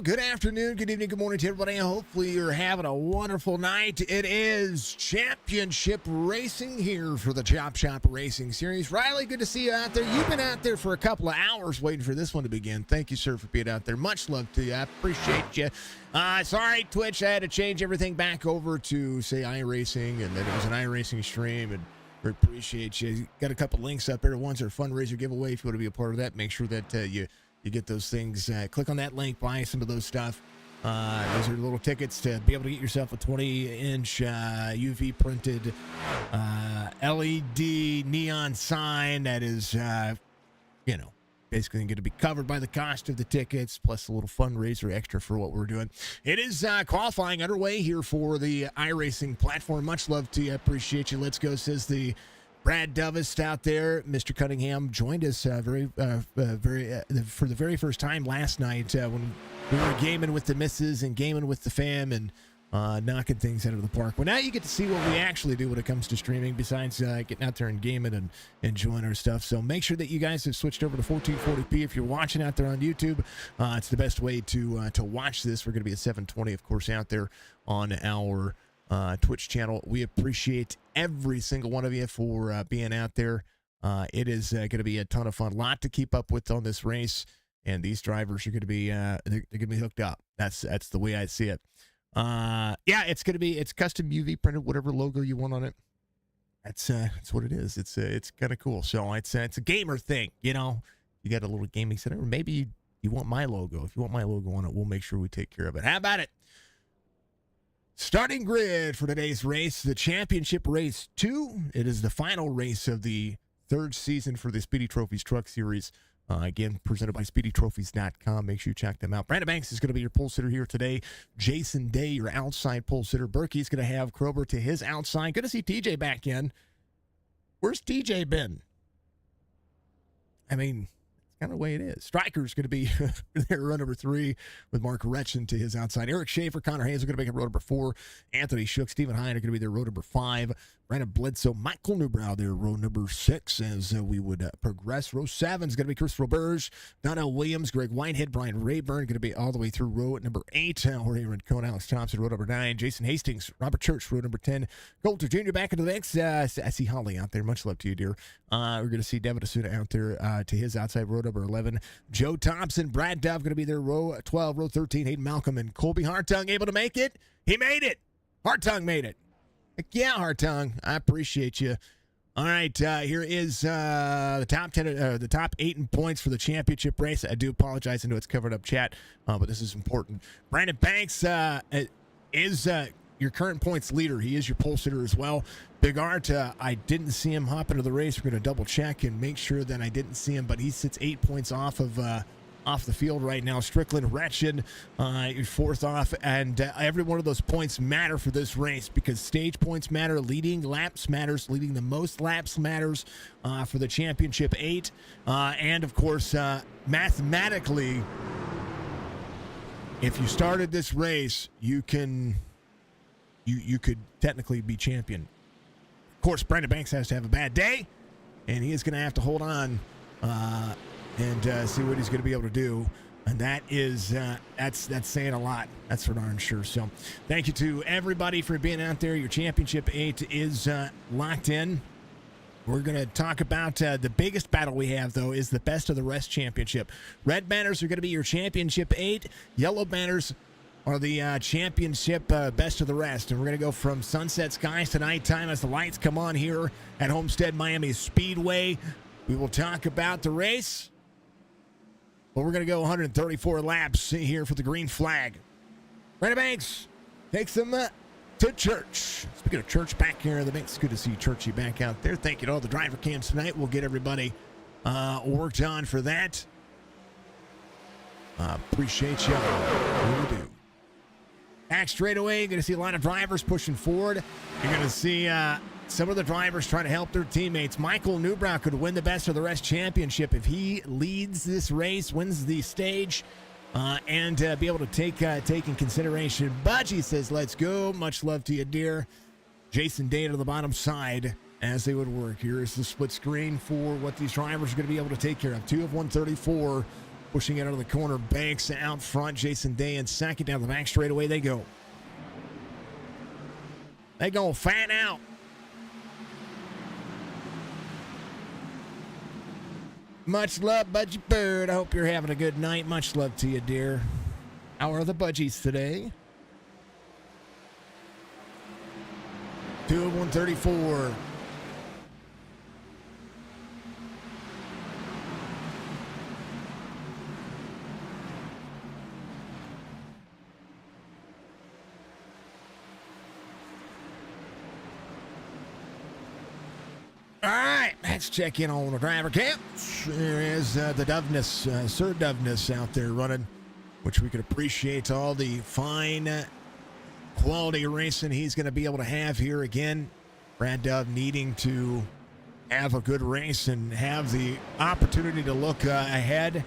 Well, good afternoon, good evening, good morning to everybody. Hopefully you're having a wonderful night. It is championship racing here for the Chop Shop Racing Series. Riley, good to see you out there. You've been out there for a couple of hours waiting for this one to begin. Thank you, sir, for being out there. Much love to you. I appreciate you. Sorry, Twitch, I had to change everything back over to, say, iRacing, and then it was an iRacing stream, and we appreciate you. Got a couple links up there. One's our fundraiser giveaway. If you want to be a part of that, make sure that you get those things. Click on that link, buy some of those stuff. Those are little tickets to be able to get yourself a 20-inch UV printed LED neon sign that is, basically going to be covered by the cost of the tickets, plus a little fundraiser extra for what we're doing. It is qualifying underway here for the iRacing platform. Much love to you. I appreciate you. Let's go, says the Brad Dovest out there. Mr. Cunningham joined us for the very first time last night when we were gaming with the missus and gaming with the fam and knocking things out of the park. Well, now you get to see what we actually do when it comes to streaming, besides getting out there and gaming and enjoying our stuff. So make sure that you guys have switched over to 1440p. If you're watching out there on YouTube, it's the best way to watch this. We're going to be at 720, of course, out there on our Twitch channel. We appreciate every single one of you for being out there. It is going to be a ton of fun. A lot to keep up with on this race, and these drivers are going to be they're going to be hooked up. That's the way I see it. It's custom UV printed, whatever logo you want on it. That's what it is. It's kind of cool. So it's a gamer thing, you know. You got a little gaming center. Maybe you want my logo. If you want my logo on it, we'll make sure we take care of it. How about it? Starting grid for today's race, the Championship Race 2. It is the final race of the third season for the Speedy Trophies Truck Series. Again, presented by SpeedyTrophies.com. Make sure you check them out. Brandon Banks is going to be your pole sitter here today. Jason Day, your outside pole sitter. Berkey's going to have Krober to his outside. Good to see TJ back in. Where's TJ been? I mean, kind of the way it is. Striker's going to be there, row number 3, with Mark Retchen to his outside. Eric Schaefer, Connor Hayes are going to make it row number 4. Anthony Shook, Stephen Hine are going to be there, row number 5. Brandon Bledsoe, Michael Newbrow there, row number 6, as we would progress. Row 7 is going to be Chris Roberge, Donnell Williams, Greg Whitehead, Brian Rayburn, going to be all the way through row number 8. Jorge Rincon, Alex Thompson, row number 9. Jason Hastings, Robert Church, row number 10. Coulter Jr. back into the mix. I see Holly out there. Much love to you, dear. We're going to see Devin Asuna out there to his outside, row number 11. Joe Thompson, Brad Dove going to be there, row 12, row 13. Hayden Malcolm and Colby Hartung able to make it. He made it. Hartung made it. Heck yeah, Hartung. I appreciate you. All right, here is the top 10, the top 8 in points for the championship race. I do apologize. I know it's covered up chat, but this is important. Brandon Banks is your current points leader. He is your pole sitter as well. Big Art, I didn't see him hop into the race. We're going to double check and make sure that I didn't see him, but he sits 8 points off the field right now. Strickland, Retchen, 4th off, and every one of those points matter for this race because stage points matter, leading laps matters, leading the most laps matters for the championship 8, and of course, mathematically, if you started this race, you could technically be champion. Of course, Brandon Banks has to have a bad day, and he is going to have to hold on and see what he's going to be able to do. And that is, that's saying a lot. That's for darn sure. So thank you to everybody for being out there. Your championship 8 is locked in. We're going to talk about the biggest battle we have, though, is the Best of the Rest Championship. Red banners are going to be your championship 8. Yellow banners are the championship Best of the Rest. And we're going to go from sunset skies to nighttime as the lights come on here at Homestead Miami Speedway. We will talk about the race. But we're going to go 134 laps here for the green flag. Brandon Banks takes them to church. Speaking of church, back here in the mix, good to see Churchy back out there. Thank you to all the driver cams tonight. We'll get everybody worked on for that. Appreciate you. We do. Back straight away, you're going to see a lot of drivers pushing forward. You're going to see some of the drivers trying to help their teammates. Michael Newbrow could win the Best of the Rest Championship if he leads this race, wins the stage, and be able to take in consideration. Budgie says, let's go. Much love to you, dear. Jason Day to the bottom side as they would work. Here is the split screen for what these drivers are going to be able to take care of. 2 of 134. Pushing it out of the corner. Banks out front. Jason Day in second. Down the back straightaway they go. They go fan out. Much love, Budgie Bird. I hope you're having a good night. Much love to you, dear. How are the budgies today? 2 of 134. All right, let's check in on the driver camp. There is the Doveness, Sir Doveness out there running, which we could appreciate all the fine quality racing he's going to be able to have here again. Brad Dove needing to have a good race and have the opportunity to look ahead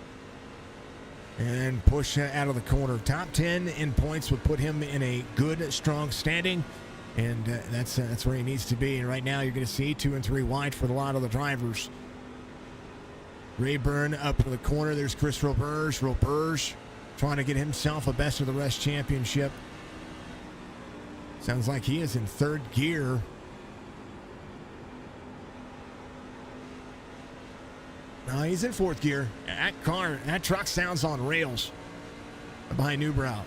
and push out of the corner. Top 10 in points would put him in a good, strong standing. And that's where he needs to be. And right now, you're going to see 2 and 3 wide for a lot of the drivers. Rayburn up to the corner. There's Chris Roberge. Roberge trying to get himself a best of the rest championship. Sounds like he is in third gear. No, he's in fourth gear. That truck sounds on rails behind Newbrow.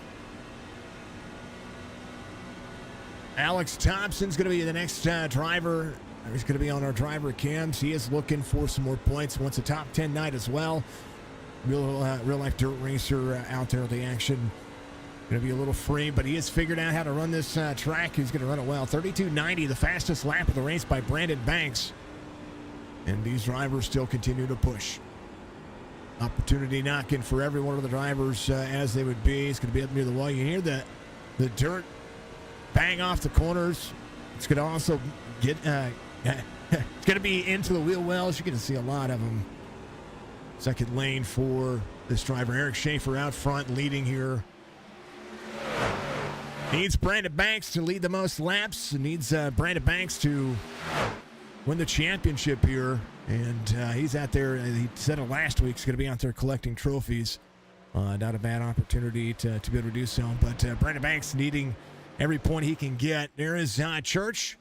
Alex Thompson's going to be the next driver. He's going to be on our driver cams. He is looking for some more points. Wants a top 10 night as well. Real life dirt racer out there with the action. Going to be a little free, but he has figured out how to run this track. He's going to run it well. 32.90, the fastest lap of the race by Brandon Banks. And these drivers still continue to push. Opportunity knocking for every one of the drivers as they would be. It's going to be up near the wall. You hear the dirt bang off the corners. It's going to also get it's going to be into the wheel wells. You're going to see a lot of them. Second lane for this driver. Eric Schaefer out front leading here. Needs Brandon Banks to lead the most laps. Needs Brandon Banks to win the championship here. And he's out there. He said it last week. He's going to be out there collecting trophies. Not a bad opportunity to be able to do so. But Brandon Banks needing every point he can get. There is Church.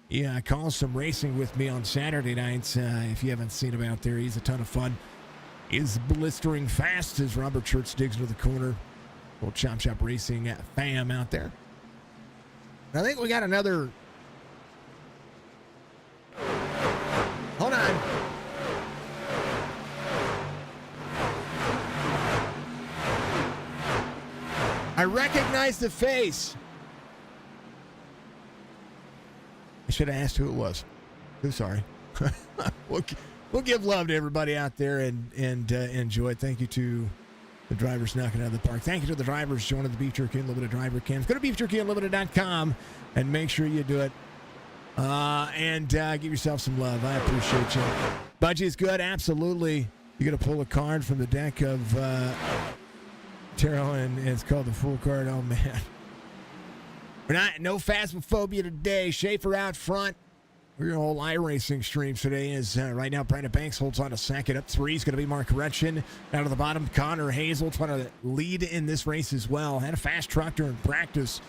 Yeah, calls some racing with me on Saturday nights. If you haven't seen him out there, he's a ton of fun. He's blistering fast as Robert Church digs into the corner. Little Chop Racing fam out there. I think we got another. Hold on. I recognize the face. I should have asked who it was. I'm sorry. We'll give love to everybody out there and enjoy it. Thank you to the drivers knocking out of the park. Thank you to the drivers joining the Beef Jerky Unlimited driver cams. Go to beefjerkyunlimited.com and make sure you do it. And give yourself some love. I appreciate you. Budgie is good. Absolutely. You're going to pull a card from the deck of Terrell, and it's called the full card. Oh, man. No phasmophobia today. Schaefer out front. We're all iRacing streams today as right now Brandon Banks holds on to second. Up 3 is going to be Mark Retchin. Down to the bottom, Connor Hazel trying to lead in this race as well. Had a fast truck during practice.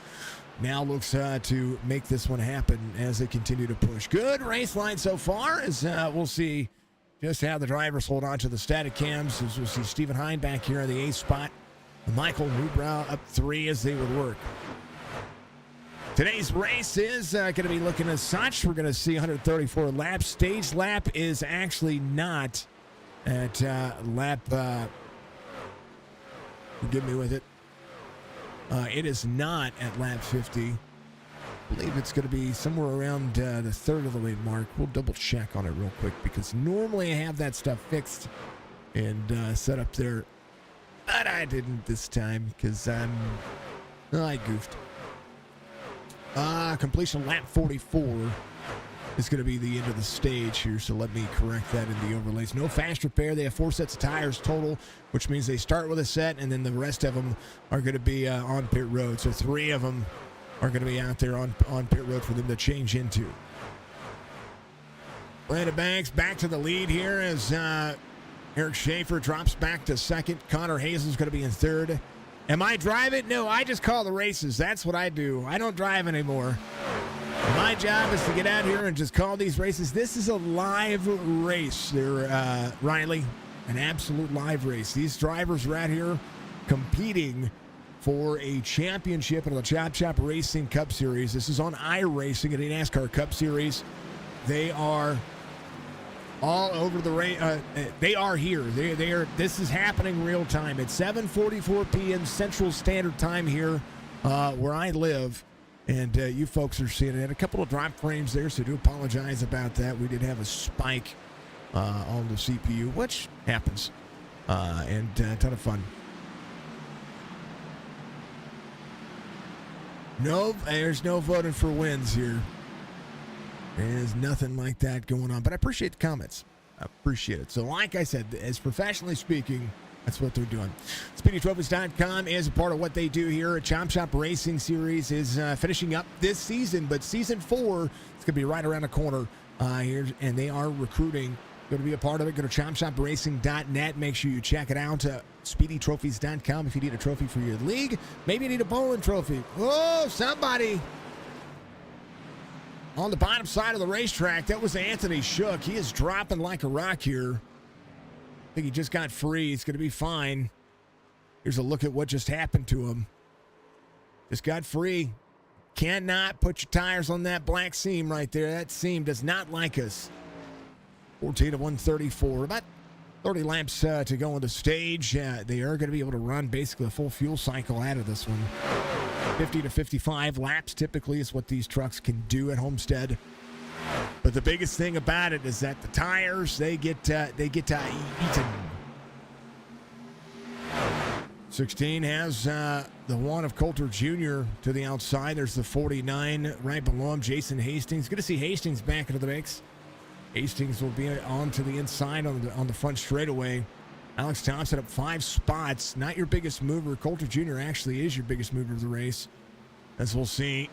Now looks to make this one happen as they continue to push. Good race line so far as we'll see just how the drivers hold on to the static cams. As we'll see Stephen Hine back here in the 8th spot. Michael Newbrow up 3 as they would work. Today's race is going to be looking as such. We're going to see 134 laps. Stage lap is actually not at lap. Forgive me with it. It is not at lap 50. I believe it's going to be somewhere around the third of the way mark. We'll double check on it real quick because normally I have that stuff fixed and set up there. But I didn't this time because I goofed. Completion lap 44 is going to be the end of the stage here, so let me correct that in the overlays. No fast repair. They have 4 sets of tires total, which means they start with a set, and then the rest of them are going to be on pit road. So 3 of them are going to be out there on pit road for them to change into. Brandon Banks back to the lead here as Eric Schaefer drops back to second. Connor Hazel's going to be in third. Am I driving? No, I just call the races. That's what I do. I don't drive anymore. My job is to get out here and just call these races. This is a live race there, Riley. An absolute live race. These drivers are out here competing for a championship in the Chop Chop Racing Cup Series. This is on iRacing at the NASCAR Cup Series. They are all over the race. They are here. They are. This is happening real time. It's 7:44 p.m. Central Standard Time here, where I live, and you folks are seeing it. A couple of drop frames there, so do apologize about that. We did have a spike on the CPU, which happens, and a ton of fun. No, there's no voting for wins here. There's nothing like that going on, but I appreciate the comments. I appreciate it. So like I said, as professionally speaking, that's what they're doing. SpeedyTrophies.com is a part of what they do here. A Chop Chop Racing Series is finishing up this season, but Season 4 is going to be right around the corner here, and they are recruiting. Going to be a part of it. Go to ChopChopRacing.net. Make sure you check it out. SpeedyTrophies.com if you need a trophy for your league. Maybe you need a bowling trophy. Oh, somebody on the bottom side of the racetrack. That was Anthony Shook. He is dropping like a rock here. I think he just got free. He's going to be fine. Here's a look at what just happened to him. Just got free. Cannot put your tires on that black seam right there. That seam does not like us. 14 to 134. About 30 laps to go on the stage. They are going to be able to run basically a full fuel cycle out of this one. 50 to 55 laps typically is what these trucks can do at Homestead. But the biggest thing about it is that the tires, they get eaten. 16 has the one of Coulter Jr. to the outside. There's the 49 right below him, Jason Hastings. Good to see Hastings back into the mix. Hastings will be on to the inside on the front straightaway. Alex Thompson up 5 spots. Not your biggest mover. Coulter Jr. actually is your biggest mover of the race. As we'll see,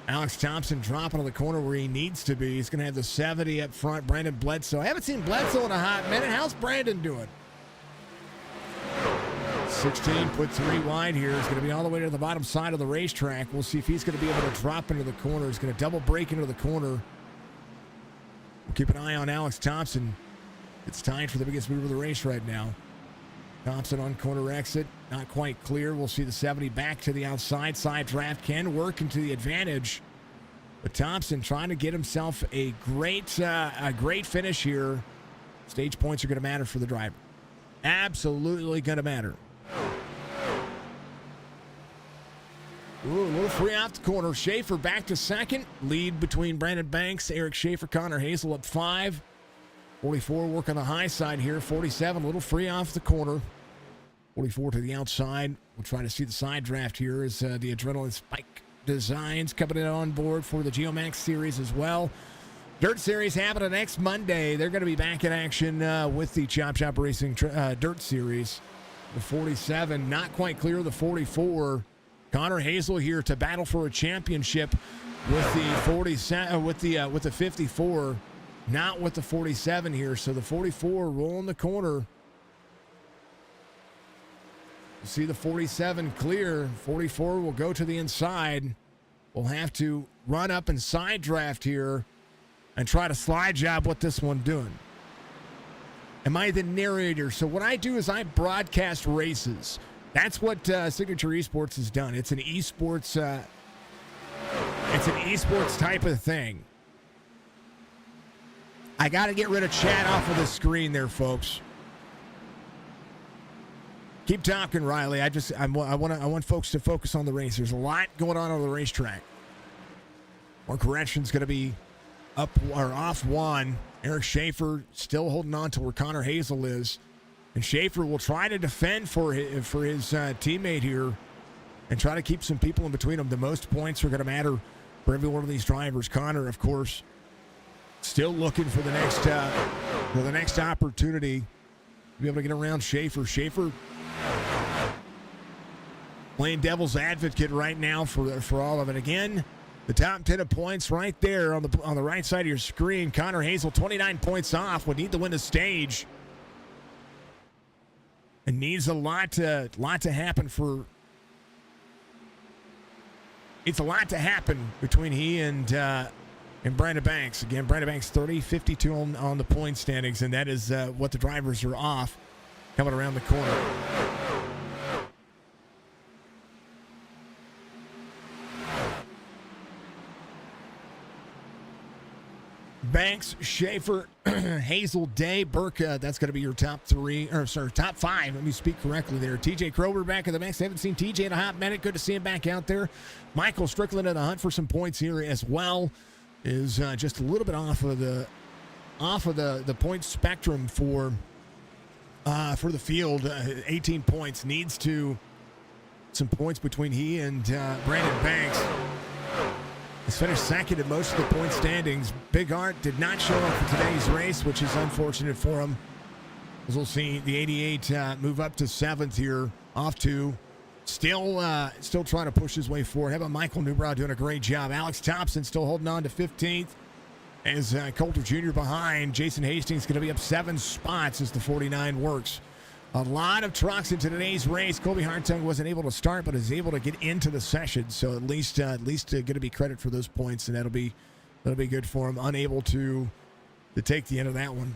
Alex Thompson dropping on the corner where he needs to be. He's going to have the 70 up front. Brandon Bledsoe. I haven't seen Bledsoe in a hot minute. How's Brandon doing? 16 put 3 wide here. He's going to be all the way to the bottom side of the racetrack. We'll see if he's going to be able to drop into the corner. He's going to double break into the corner. We'll keep an eye on Alex Thompson. It's tied for the biggest mover of the race right now. Thompson on corner exit. Not quite clear. We'll see the 70 back to the outside. Side draft can work into the advantage. But Thompson trying to get himself a great finish here. Stage points are going to matter for the driver. Absolutely going to matter. Ooh, a little free off the corner. Schaefer back to second. Lead between Brandon Banks, Eric Schaefer, Connor Hazel up 5. 44 working the high side here. 47, a little free off the corner. 44 to the outside. We'll try to see the side draft here as the Adrenaline Spike Designs coming in on board for the Geomax Series as well. Dirt Series happening next Monday. They're going to be back in action with the Chop Chop Racing Dirt Series. The 47, not quite clear. The 44. Connor Hazel here to battle for a championship with the 47, with the 54, not with the 47 here. So the 44 rolling the corner. You see the 47 clear. 44 will go to the inside. We'll have to run up and side draft here and try to slide job what this one doing. Am I the narrator? So what I do is I broadcast races. That's what Signature Esports has done. It's an esports type of thing. I got to get rid of chat off of the screen there, folks. Keep talking, Riley. I want folks to focus on the race. There's a lot going on the racetrack. More correction's going to be up or off one. Eric Schaefer still holding on to where Connor Hazel is. And Schaefer will try to defend for his teammate here and try to keep some people in between them. The most points are going to matter for every one of these drivers. Connor, of course, still looking for the next opportunity to be able to get around Schaefer. Schaefer playing devil's advocate right now for all of it. Again, the top 10 of points right there on the right side of your screen. Connor Hazel, 29 points off, would need to win the stage. It needs a lot to happen for. It's a lot to happen between he and Brandon Banks. Again, Brandon Banks 52 on the point standings, and that is what the drivers are off coming around the corner. Banks, Schaefer, Hazel, Day, Burka. That's going to be your top five. Let me speak correctly there. TJ Krober back in the mix. Haven't seen TJ in a hot minute. Good to see him back out there. Michael Strickland in the hunt for some points here as well. Is just a little bit off of the point spectrum for the field. 18 points. Needs some points between he and Brandon Banks. He's finished second in most of the point standings. Big Art did not show up for today's race, which is unfortunate for him. As we'll see the 88 move up to 7th here, off to. Still trying to push his way forward. How about Michael Newbrow doing a great job? Alex Thompson still holding on to 15th. As Coulter Jr. behind. Jason Hastings going to be up 7 spots as the 49 works. A lot of trucks into today's race. Colby Hartung wasn't able to start, but is able to get into the session. So at least going to be credit for those points, and that'll be good for him. Unable to take the end of that one.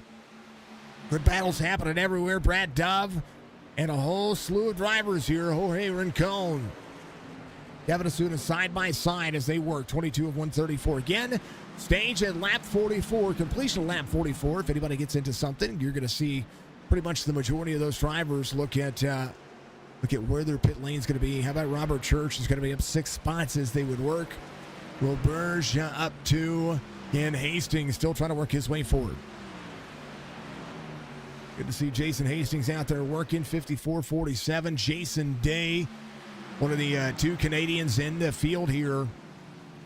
Good battles happening everywhere. Brad Dove and a whole slew of drivers here. Jorge Rincon, Kevin Asuna side by side as they work. 22 of 134 again. Stage at lap 44. Completion of lap 44. If anybody gets into something, you're going to see pretty much the majority of those drivers look at where their pit lane's going to be. How about Robert Church is going to be up 6 spots as they would work. Will Burge up 2. And Hastings still trying to work his way forward. Good to see Jason Hastings out there working. 54-47. Jason Day, one of the 2 Canadians in the field here,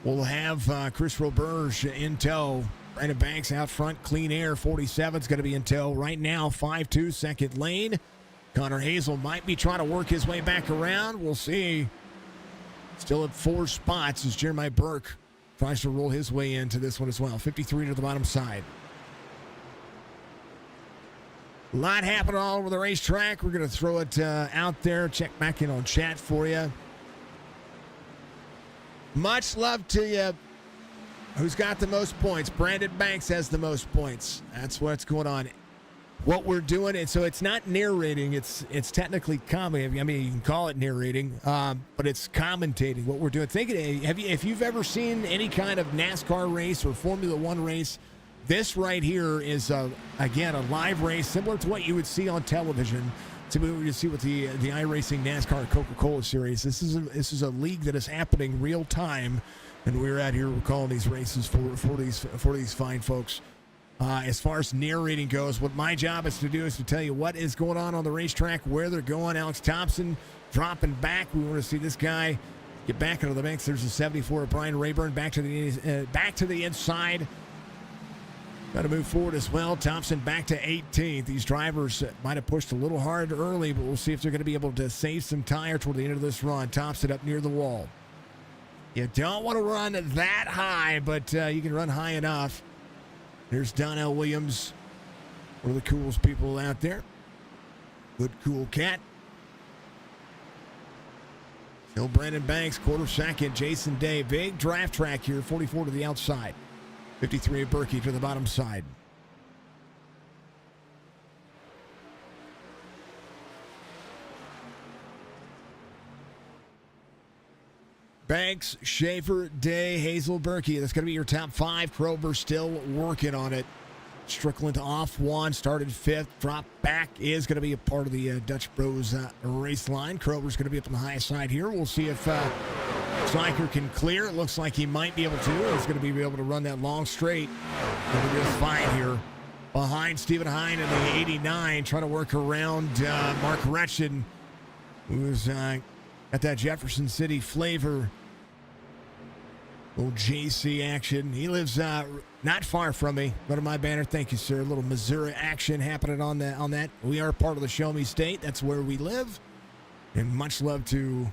will have Chris Roberge in tow. Brandon Banks out front, Clean Air 47 is going to be in tow right now. 5-2 second lane. Connor Hazel might be trying to work his way back around. We'll see. Still at 4 spots as Jeremiah Burke tries to roll his way into this one as well. 53 to the bottom side. A lot happening all over the racetrack. We're going to throw it out there. Check back in on chat for you. Much love to you. Who's got the most points? Brandon Banks has the most points. That's what's going on. What we're doing, and so it's not narrating. It's technically commentating. I mean, you can call it narrating, but it's commentating. What we're doing. If you've ever seen any kind of NASCAR race or Formula One race, this right here is again a live race similar to what you would see on television. Similar to what you see with the iRacing NASCAR Coca-Cola Series. This is a league that is happening real time. And we're out here, we're calling these races for these fine folks. As far as narrating goes, what my job is to do is to tell you what is going on the racetrack, where they're going. Alex Thompson dropping back. We want to see this guy get back into the mix. There's a 74 of Brian Rayburn back to the inside. Got to move forward as well. Thompson back to 18th. These drivers might have pushed a little hard early, but we'll see if they're going to be able to save some tire toward the end of this run. Thompson up near the wall. You don't want to run that high, but you can run high enough. There's Donnell Williams, one of the coolest people out there. Good, cool cat. Still Brandon Banks, quarter second. Jason Day, big draft track here, 44 to the outside. 53 of Berkey to the bottom side. Banks, Schaefer, Day, Hazel, Berkey. That's going to be your top 5. Krober still working on it. Strickland off 1, started 5th. Drop back is going to be a part of the Dutch Bros race line. Krober's going to be up on the high side here. We'll see if Stryker can clear. It looks like he might be able to. He's going to be able to run that long straight. Going to be just fine here. Behind Stephen Hine in the 89, trying to work around Mark Retchen, who's at that Jefferson City flavor. Little JC action. He lives not far from me. Go to my banner. Thank you, sir. A little Missouri action happening on that. We are part of the Show Me State. That's where we live. And much love to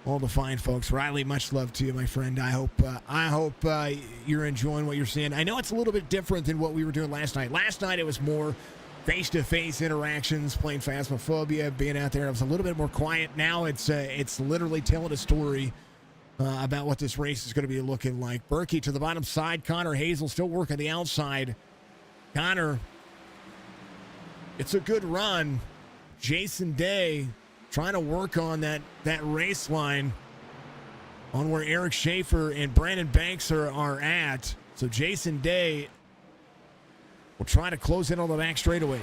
all the fine folks. Riley, much love to you, my friend. I hope you're enjoying what you're seeing. I know it's a little bit different than what we were doing last night. Last night it was more face-to-face interactions, playing Phasmophobia, being out there. It was a little bit more quiet. Now it's literally telling a story about what this race is going to be looking like. Berkey to the bottom side. Connor Hazel still working the outside. Connor, it's a good run. Jason Day trying to work on that race line on where Eric Schaefer and Brandon Banks are at. So Jason Day will try to close in on the back straightaway.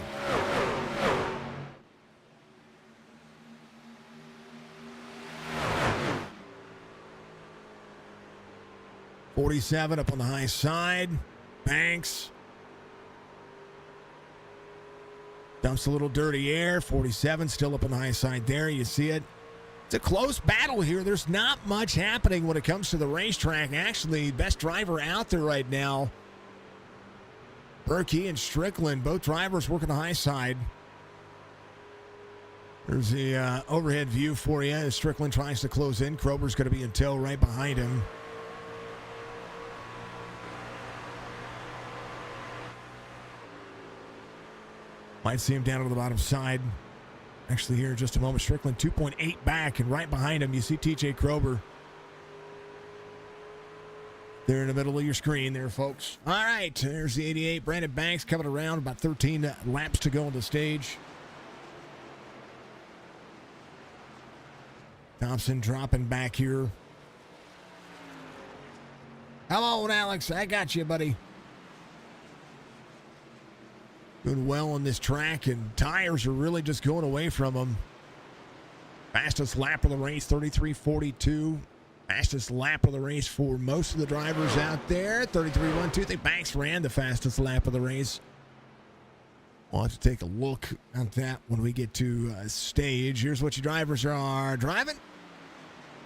.47 up on the high side. Banks dumps a little dirty air. 47 still up on the high side there. You see it. It's a close battle here. There's not much happening when it comes to the racetrack. Actually, best driver out there right now, Berkey and Strickland, both drivers working the high side. There's the overhead view for you as Strickland tries to close in. Krober's going to be in tow right behind him. Might see him down on the bottom side. Actually, here in just a moment, Strickland 2.8 back, and right behind him, you see TJ Krober. There in the middle of your screen there, folks. All right, there's the 88. Brandon Banks coming around, about 13 laps to go on the stage. Thompson dropping back here. Come on, Alex. I got you, buddy. Doing well on this track, and tires are really just going away from him. Fastest lap of the race, 33.42. Fastest lap of the race for most of the drivers out there, 33.12. I think Banks ran the fastest lap of the race. We'll have to take a look at that when we get to stage. Here's what your drivers are driving.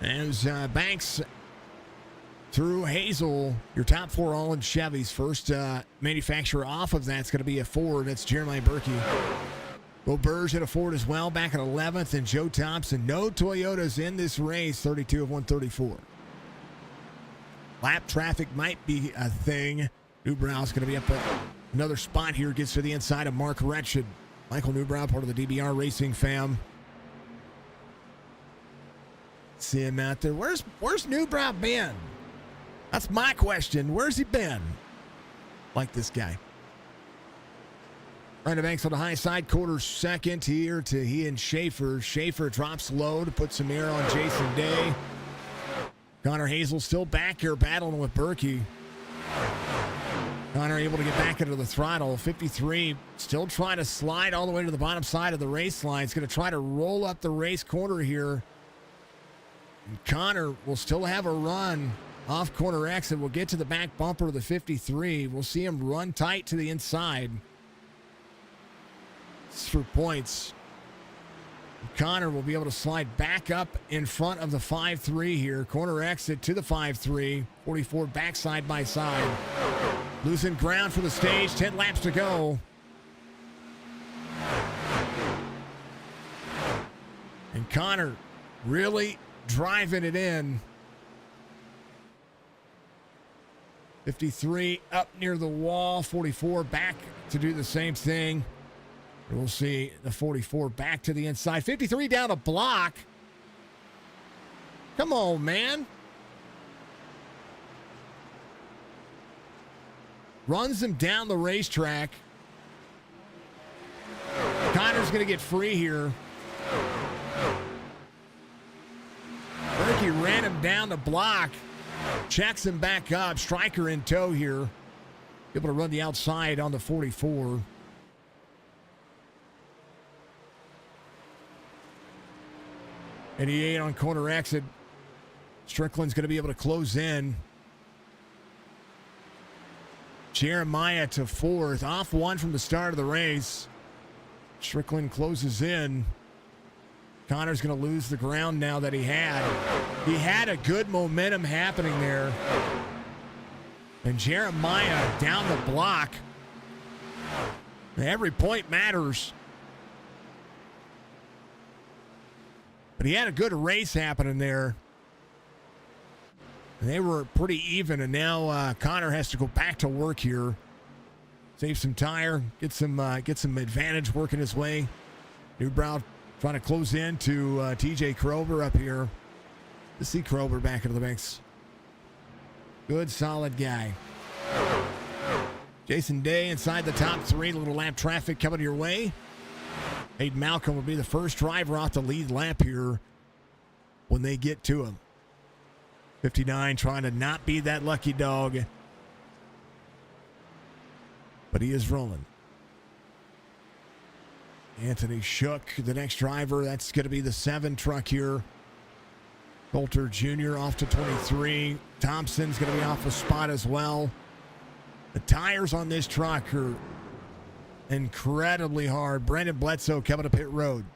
As Banks through Hazel, your top four all in Chevys. First manufacturer off of that's going to be a Ford. That's Jeremiah Berkey. Bo Burge at a Ford as well, back in 11th. And Joe Thompson, no Toyotas in this race, 32 of 134. Lap traffic might be a thing. Newbrow's going to be up another spot here. Gets to the inside of Mark Retchid. Michael Newbrow, part of the DBR Racing fam. See him out there. Where's Newbrow been? That's my question. Where's he been? Like this guy. Brandon Banks on the high side, quarter second here to he and Schaefer. Schaefer drops low to put some air on Jason Day. Connor Hazel still back here battling with Berkey. Connor able to get back into the throttle. 53 still trying to slide all the way to the bottom side of the race line. It's going to try to roll up the race corner here. And Connor will still have a run off corner exit. We'll get to the back bumper of the 53. We'll see him run tight to the inside. It's for points. Connor will be able to slide back up in front of the 5-3 here. Corner exit to the 5-3. 44 back side by side. Losing ground for the stage. 10 laps to go. And Connor really driving it in. 53 up near the wall. 44 back to do the same thing. We'll see the 44 back to the inside. 53 down a block. Come on, man. Runs him down the racetrack. Connor's going to get free here. Berkey ran him down the block. Checks him back up. Striker in tow here. Able to run the outside on the 44. And he ain't on corner exit. Strickland's going to be able to close in. Jeremiah to fourth. Off one from the start of the race. Strickland closes in. Connor's going to lose the ground now that he had. He had a good momentum happening there. And Jeremiah down the block. Every point matters. But he had a good race happening there. And they were pretty even, and now Connor has to go back to work here. save some tire, get some advantage working his way. Newbrow trying to close in to TJ Krober up here. To see Krober back into the mix. Good, solid guy. Jason Day inside the top three. A little lap traffic coming your way. Hayden Malcolm will be the first driver off the lead lap here when they get to him. 59 trying to not be that lucky dog. But he is rolling. Anthony Shook, the next driver. That's going to be the 7 truck here. Coulter Jr. off to 23. Thompson's going to be off a spot as well. The tires on this truck are incredibly hard. Brandon Bledsoe coming to pit road.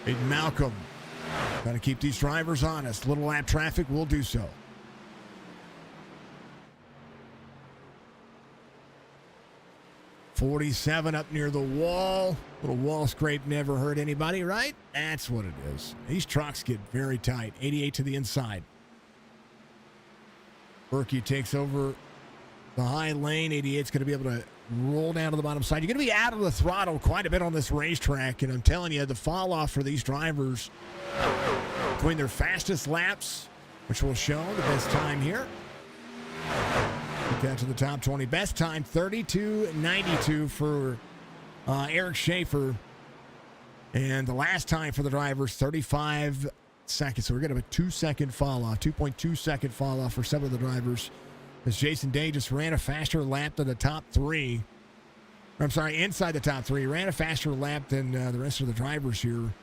Hayden Malcolm trying to keep these drivers honest. Little lap traffic will do so. .47 up near the wall. Little wall scrape never hurt anybody, right? That's what it is. These trucks get very tight. 88 to the inside. Berkey takes over the high lane. 88's going to be able to roll down to the bottom side. You're going to be out of the throttle quite a bit on this racetrack, and I'm telling you, the fall off for these drivers between their fastest laps, which will show the best time here. Get that to the top 20. Best time, 32.92 for Eric Schaefer. And the last time for the drivers, 35 seconds. So we're going to have a 2-second fall off, 2.2 second fall off for some of the drivers. As Jason Day just ran a faster lap than the top three. I'm sorry, inside the top three. Ran a faster lap than the rest of the drivers here.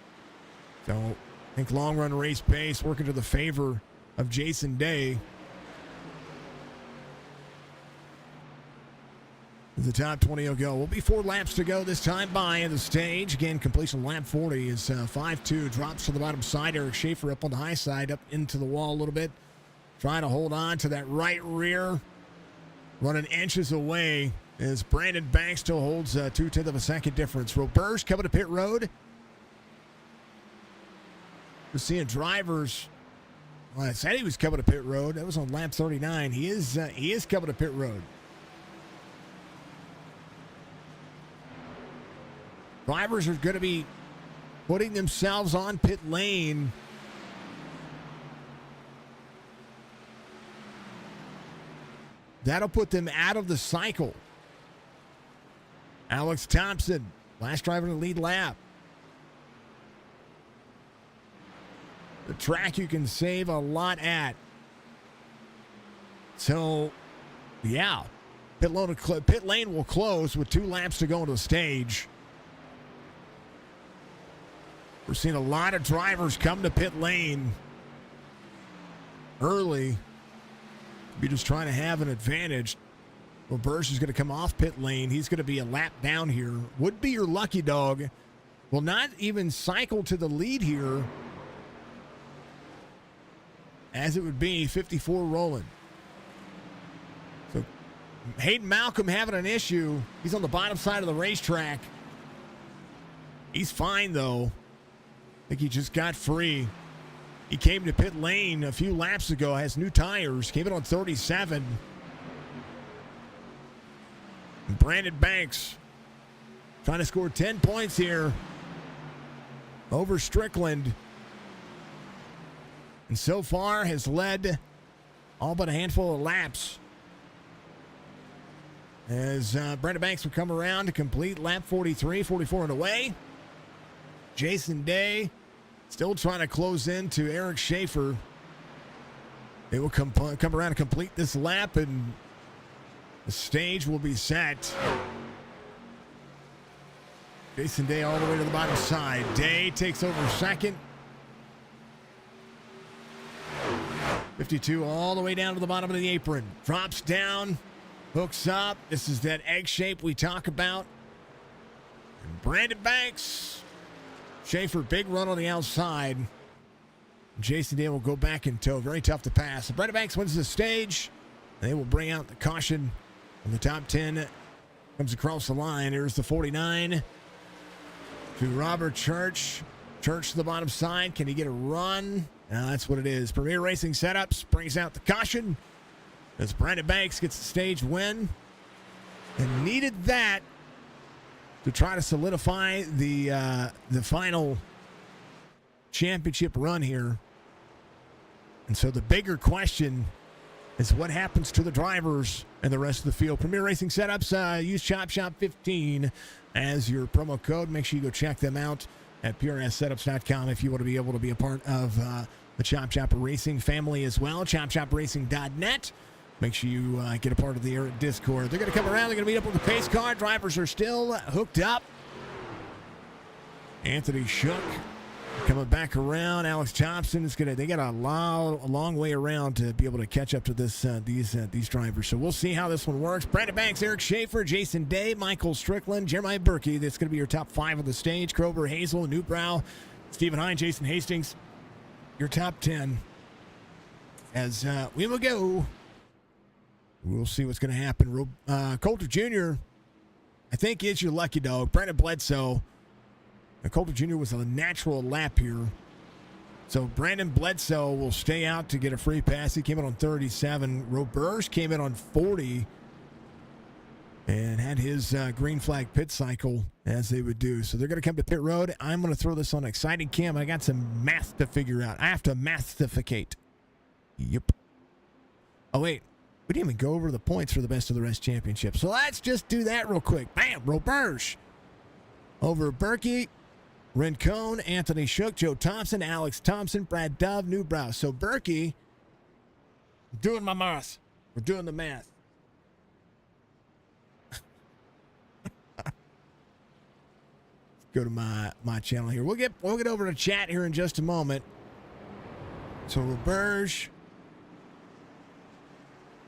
So I think long run race pace working to the favor of Jason Day. The top 20 will go. Will be 4 laps to go this time by the stage. Again, completion lap 40 is 5-2. Drops to the bottom side. Eric Schaefer up on the high side, up into the wall a little bit. Trying to hold on to that right rear. Running inches away as Brandon Banks still holds 0.2 of a second difference. Roberge coming to pit road. We're seeing drivers. Well, I said he was coming to pit road. That was on lap 39. He is coming to pit road. Drivers are going to be putting themselves on pit lane. That'll put them out of the cycle. Alex Thompson, last driver in the lead lap. The track you can save a lot at. So, yeah, pit lane will close with 2 laps to go into the stage. We're seeing a lot of drivers come to pit lane early. You're just trying to have an advantage. Roberge is going to come off pit lane. He's going to be a lap down here. Would be your lucky dog. Will not even cycle to the lead here, as it would be 54 rolling. So Hayden Malcolm having an issue. He's on the bottom side of the racetrack. He's fine, though. I think he just got free. He came to pit lane a few laps ago, has new tires, came in on 37. And Brandon Banks trying to score 10 points here over Strickland. And so far has led all but a handful of laps. As Brandon Banks will come around to complete lap 43, 44 and away. Jason Day still trying to close in to Eric Schaefer. They will come around and complete this lap, and the stage will be set. Jason Day all the way to the bottom side. Day takes over second. 52 all the way down to the bottom of the apron. Drops down, hooks up. This is that egg shape we talk about. And Brandon Banks. Schaefer, big run on the outside. Jason Day will go back in tow. Very tough to pass. So Brandon Banks wins the stage. They will bring out the caution. And the top 10 comes across the line. Here's the 49 to Robert Church. Church to the bottom side. Can he get a run? That's what it is. Premier Racing Setups brings out the caution. as Brandon Banks gets the stage win and needed that to try to solidify the final championship run here. And so the bigger question is what happens to the drivers and the rest of the field. Premier Racing Setups, use ChopShop15 as your promo code. Make sure you go check them out at PRSSetups.com if you want to be able to be a part of the Chop Shop Racing family as well. ChopShopRacing.net. Make sure you get a part of the Discord. They're going to come around. They're going to meet up with the pace car. Drivers are still hooked up. Anthony Shook coming back around. Alex Thompson is going to. They got a long way around to be able to catch up to these drivers. So we'll see how this one works. Brandon Banks, Eric Schaefer, Jason Day, Michael Strickland, Jeremiah Berkey. That's going to be your top 5 of the stage. Krober, Hazel, Newbrow, Stephen Hine, Jason Hastings. Your top 10. As we will go. We'll see what's going to happen. Coulter Jr., I think, is your lucky dog. Brandon Bledsoe. Coulter Jr. was a natural lap here. So Brandon Bledsoe will stay out to get a free pass. He came in on 37. Roberge came in on 40 and had his green flag pit cycle as they would do. So they're going to come to pit road. I'm going to throw this on Exciting Cam. I got some math to figure out. I have to mathificate. Yep. Oh, wait. We didn't even go over the points for the Best of the Rest Championship. So let's just do that real quick. Bam! Roberge over Berkey, Rincon, Anthony Shook, Joe Thompson, Alex Thompson, Brad Dove, Newbrow. So Berkey, doing my math. We're doing the math. Go to my channel here. We'll get over to chat here in just a moment. So Roberge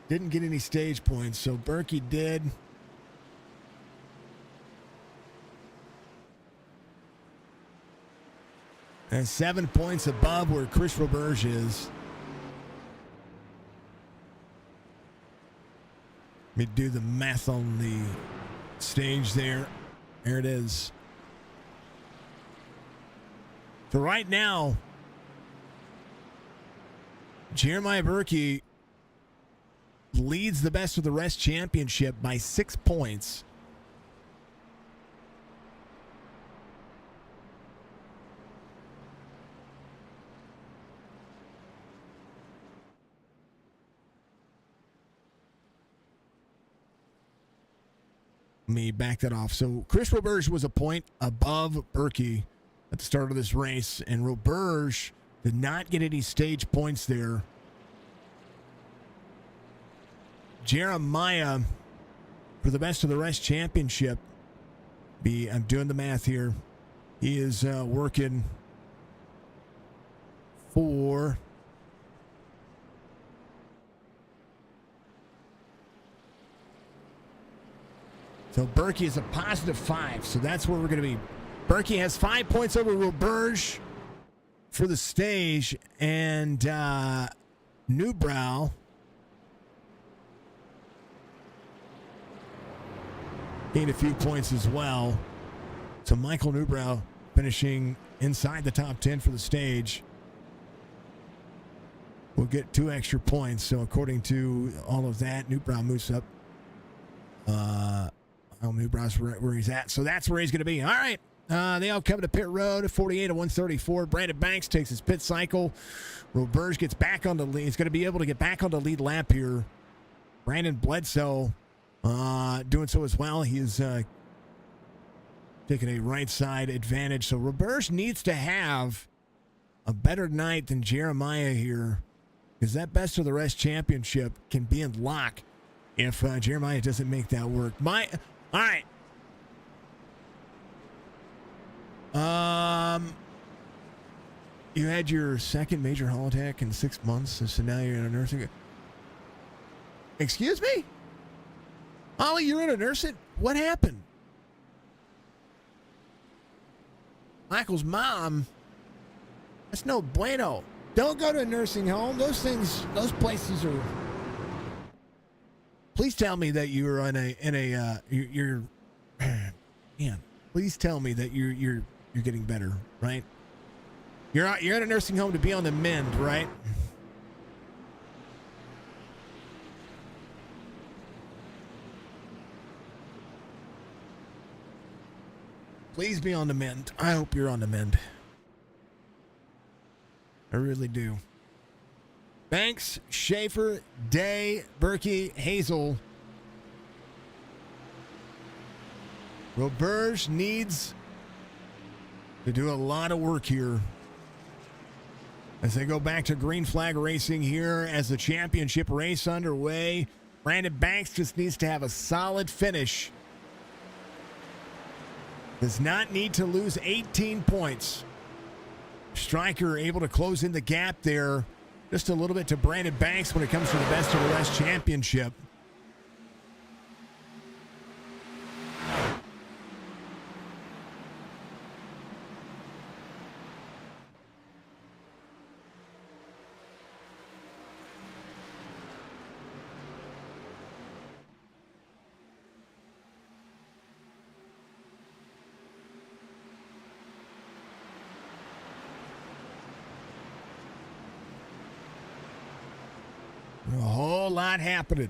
didn't get any stage points, so Berkey did. And 7 points above where Chris Roberge is. Let me do the math on the stage there. There it is. So right now, Jeremiah Berkey leads the Best of the Rest Championship by 6 points. Let me back that off. So Chris Roberge was a point above Berkey at the start of this race, and Roberge did not get any stage points there. Jeremiah, for the Best of the Rest Championship, I'm doing the math here. He is working for so Berkey is a positive 5, so that's where we're going to be. Berkey has 5 points over Roberge for the stage, and Newbrow gained a few points as well. So Michael Newbrow finishing inside the top 10 for the stage will get 2 extra points. So according to all of that, Newbrow moves up. Newbrow's where he's at. So that's where he's going to be. All right. They all come to pit road, 48 to 134. Brandon Banks takes his pit cycle. Roberge gets back on the lead. He's going to be able to get back on the lead lap here. Brandon Bledsoe doing so as well. He is taking a right side advantage. So Roberge needs to have a better night than Jeremiah here, because that Best of the Rest Championship can be in lock if Jeremiah doesn't make that work. All right. You had your second major heart attack in 6 months, and so now you're in a nursing. Excuse me? Ollie, you're in a nursing? What happened? Michael's mom? That's no bueno. Don't go to a nursing home. Those places are. Please tell me that you're you're man. Please tell me that you're getting better, right? You're at a nursing home to be on the mend, right? Please be on the mend. I hope you're on the mend. I really do. Banks, Schaefer, Day, Berkey, Hazel. Roberge needs to do a lot of work here as they go back to green flag racing here as the championship race underway. Brandon Banks just needs to have a solid finish. Does not need to lose 18 points. Stryker able to close in the gap there just a little bit to Brandon Banks when it comes to the Best of the Rest championship. A whole lot happening.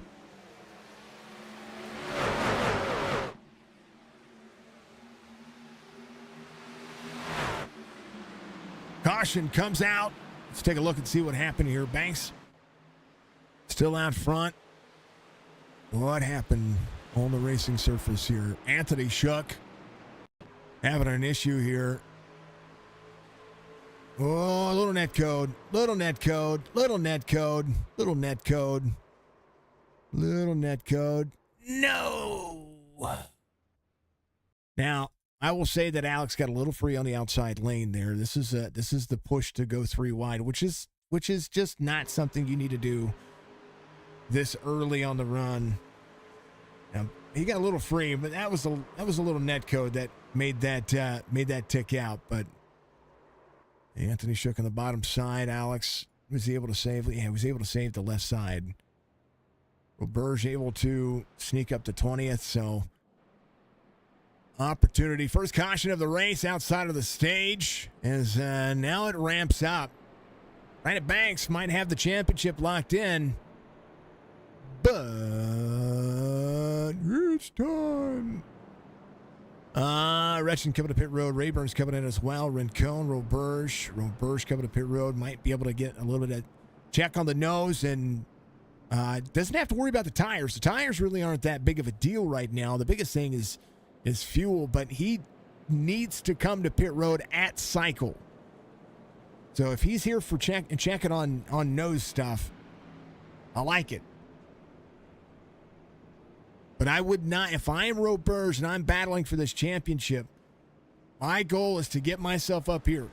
Caution comes out. Let's take a look and see what happened here. Banks still out front. What happened on the racing surface here? Anthony Shook having an issue here. Oh, little net code, little net code, little net code, little net code, little net code. No. Now, I will say that Alex got a little free on the outside lane there. This is the push to go 3 wide, which is just not something you need to do this early on the run. Now, he got a little free, but that was a little net code that made that tick out, but Anthony Shook on the bottom side. Alex was able to save. Yeah, he was able to save the left side. Roberge able to sneak up to 20th. So opportunity. First caution of the race outside of the stage as now it ramps up. Brandon Banks might have the championship locked in, but it's time. Retchen coming to pit road. Rayburn's coming in as well. Rincon, Roberge coming to pit road. Might be able to get a little bit of check on the nose and doesn't have to worry about the tires. The tires really aren't that big of a deal right now. The biggest thing is fuel, but he needs to come to pit road at cycle. So if he's here for checking on nose stuff, I like it. But I would not, if I'm Roberge and I'm battling for this championship, my goal is to get myself up here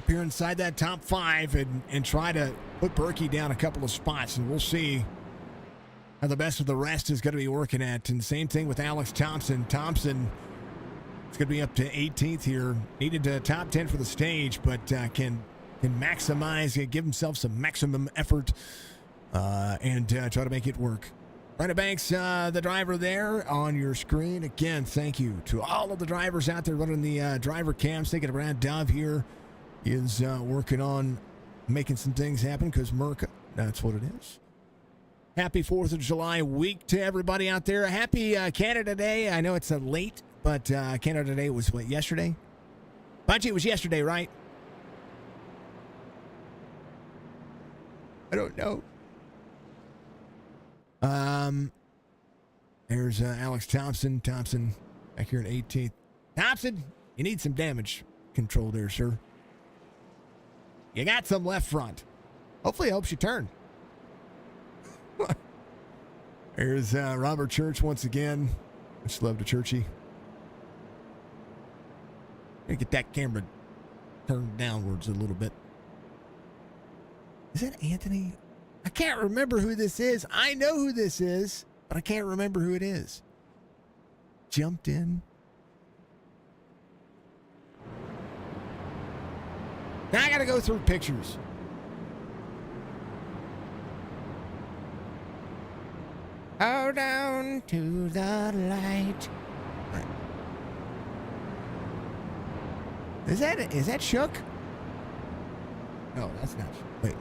inside that top 5 and try to put Berkey down a couple of spots. And we'll see how the Best of the Rest is going to be working at. And same thing with Alex Thompson. Thompson is going to be up to 18th here. Needed a top 10 for the stage, but can maximize, give himself some maximum effort and try to make it work. Brandon Banks, the driver there on your screen. Again, thank you to all of the drivers out there running the driver cams. Thinking Brad Dove here is working on making some things happen because Merck, that's what it is. Happy 4th of July week to everybody out there. Happy Canada Day. I know it's late, but Canada Day was what, yesterday? Bunchy, it was yesterday, right? I don't know. There's Alex Thompson. Thompson back here at 18th. Thompson, you need some damage control there, sir. You got some left front. Hopefully it helps you turn. There's Robert Church once again. Much love to Churchy. Get that camera turned downwards a little bit. Is that Anthony? I can't remember who this is. I know who this is, but I can't remember who it is. Jumped in. Now I got to go through pictures. Hold on to the light. Right. Is that Shook? No, that's not Shook. Wait.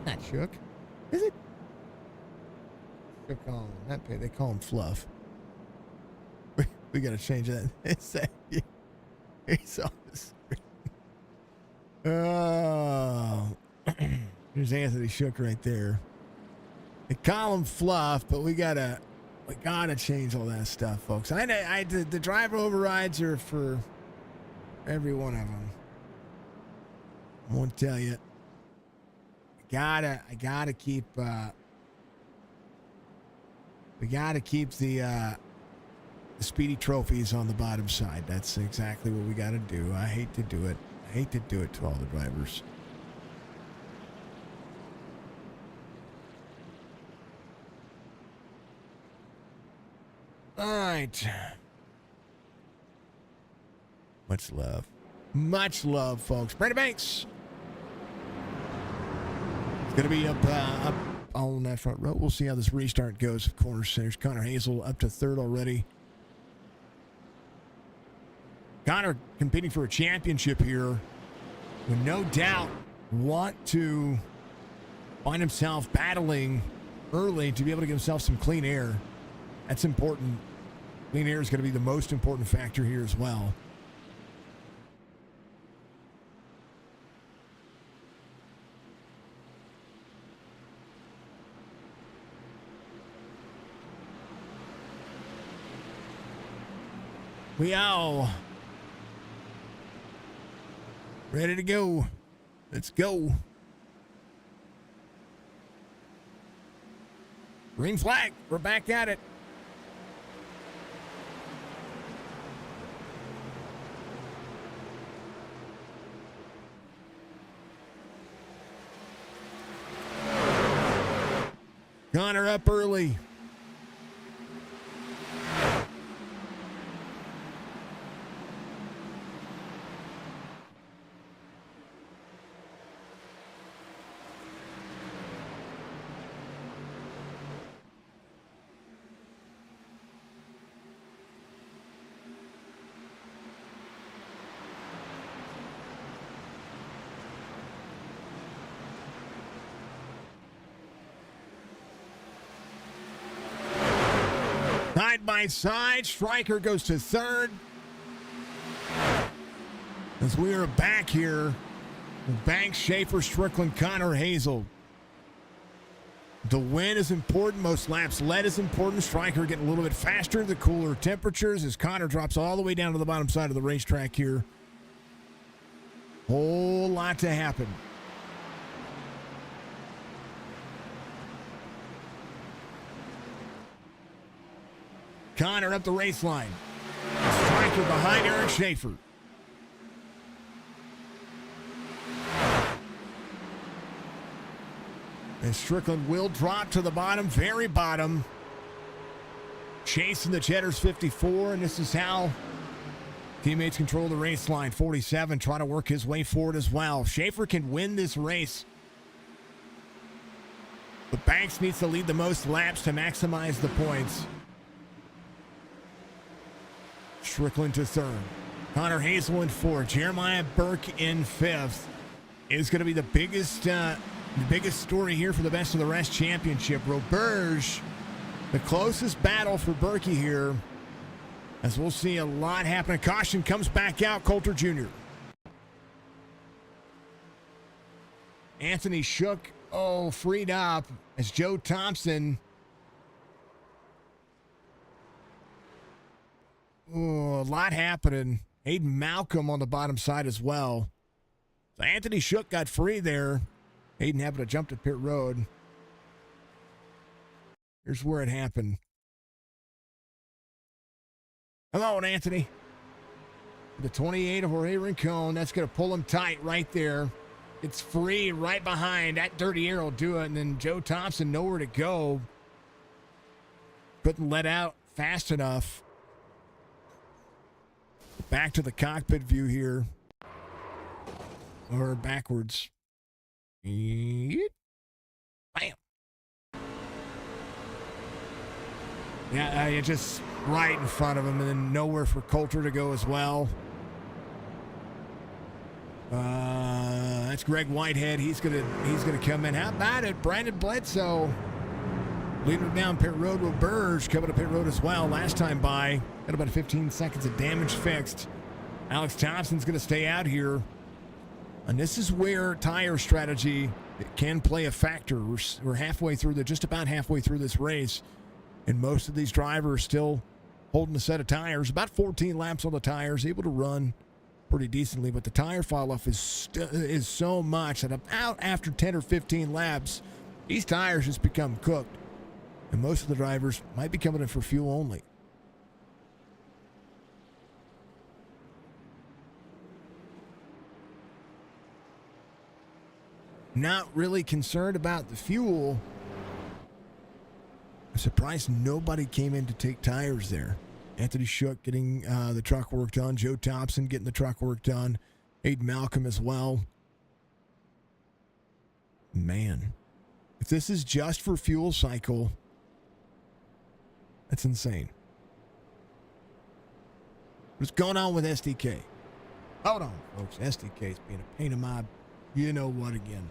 Not Shook. Is it? Shook on that pay. They call him Fluff. We got to change that. He's on the screen. Oh. There's Anthony Shook right there. They call him Fluff, but we gotta change all that stuff, folks. The driver overrides are for every one of them. I won't tell you. I gotta keep. We gotta keep the Speedy trophies on the bottom side. That's exactly what we gotta do. I hate to do it. I hate to do it to all the drivers. All right. Much love. Much love, folks. Brandon Banks. It's going to be up on that front row. We'll see how this restart goes, of course. There's Connor Hazel up to third already. Connor competing for a championship here. Would no doubt want to find himself battling early to be able to give himself some clean air. That's important. Clean air is going to be the most important factor here as well. We all ready to go. Let's go. Green flag. We're back at it. Connor up early. Side by side, Stryker goes to third. As we are back here, Banks, Schaefer, Strickland, Connor, Hazel. The win is important. Most laps led is important. Stryker getting a little bit faster. The cooler temperatures as Connor drops all the way down to the bottom side of the racetrack here. Whole lot to happen. Connor up the race line. Stryker behind Eric Schaefer. And Strickland will drop to the bottom, very bottom. Chasing the Cheddar's 54, and this is how teammates control the race line. 47 trying to work his way forward as well. Schaefer can win this race. But Banks needs to lead the most laps to maximize the points. Strickland to third. Connor Hazel in fourth. Jeremiah Burke in fifth. Is going to be the biggest story here for the Best of the Rest Championship. Roberge, the closest battle for Berkey here, as we'll see a lot happen. Caution comes back out. Coulter Jr. Anthony Shook, freed up as Joe Thompson. A lot happening. Hayden Malcolm on the bottom side as well. So Anthony Shook got free there. Hayden having to jump to pit road. Here's where it happened. Come on, Anthony. The 28 of Jorge Rincon. That's going to pull him tight right there. It's free right behind. That dirty air will do it. And then Joe Thompson, nowhere to go. Couldn't let out fast enough. Back to the cockpit view here. Or backwards. Bam. Yeah, just right in front of him, and then nowhere for Coulter to go as well. That's Greg Whitehead. He's gonna come in. How about it? Brandon Bledsoe Leading down pit road with Burge coming to pit road as well. Last time by, got about 15 seconds of damage fixed. Alex Thompson's going to stay out here. And this is where tire strategy can play a factor. We're halfway through just about halfway through this race. And most of these drivers still holding a set of tires. About 14 laps on the tires, able to run pretty decently. But the tire fall off is so much that about after 10 or 15 laps, these tires just become cooked. And most of the drivers might be coming in for fuel only. Not really concerned about the fuel. I'm surprised nobody came in to take tires there. Anthony Shook getting the truck work done. Joe Thompson getting the truck work done. Aiden Malcolm as well. Man, if this is just for fuel cycle, that's insane. What's going on with SDK? Hold on, folks. SDK's being a pain in my you know what again.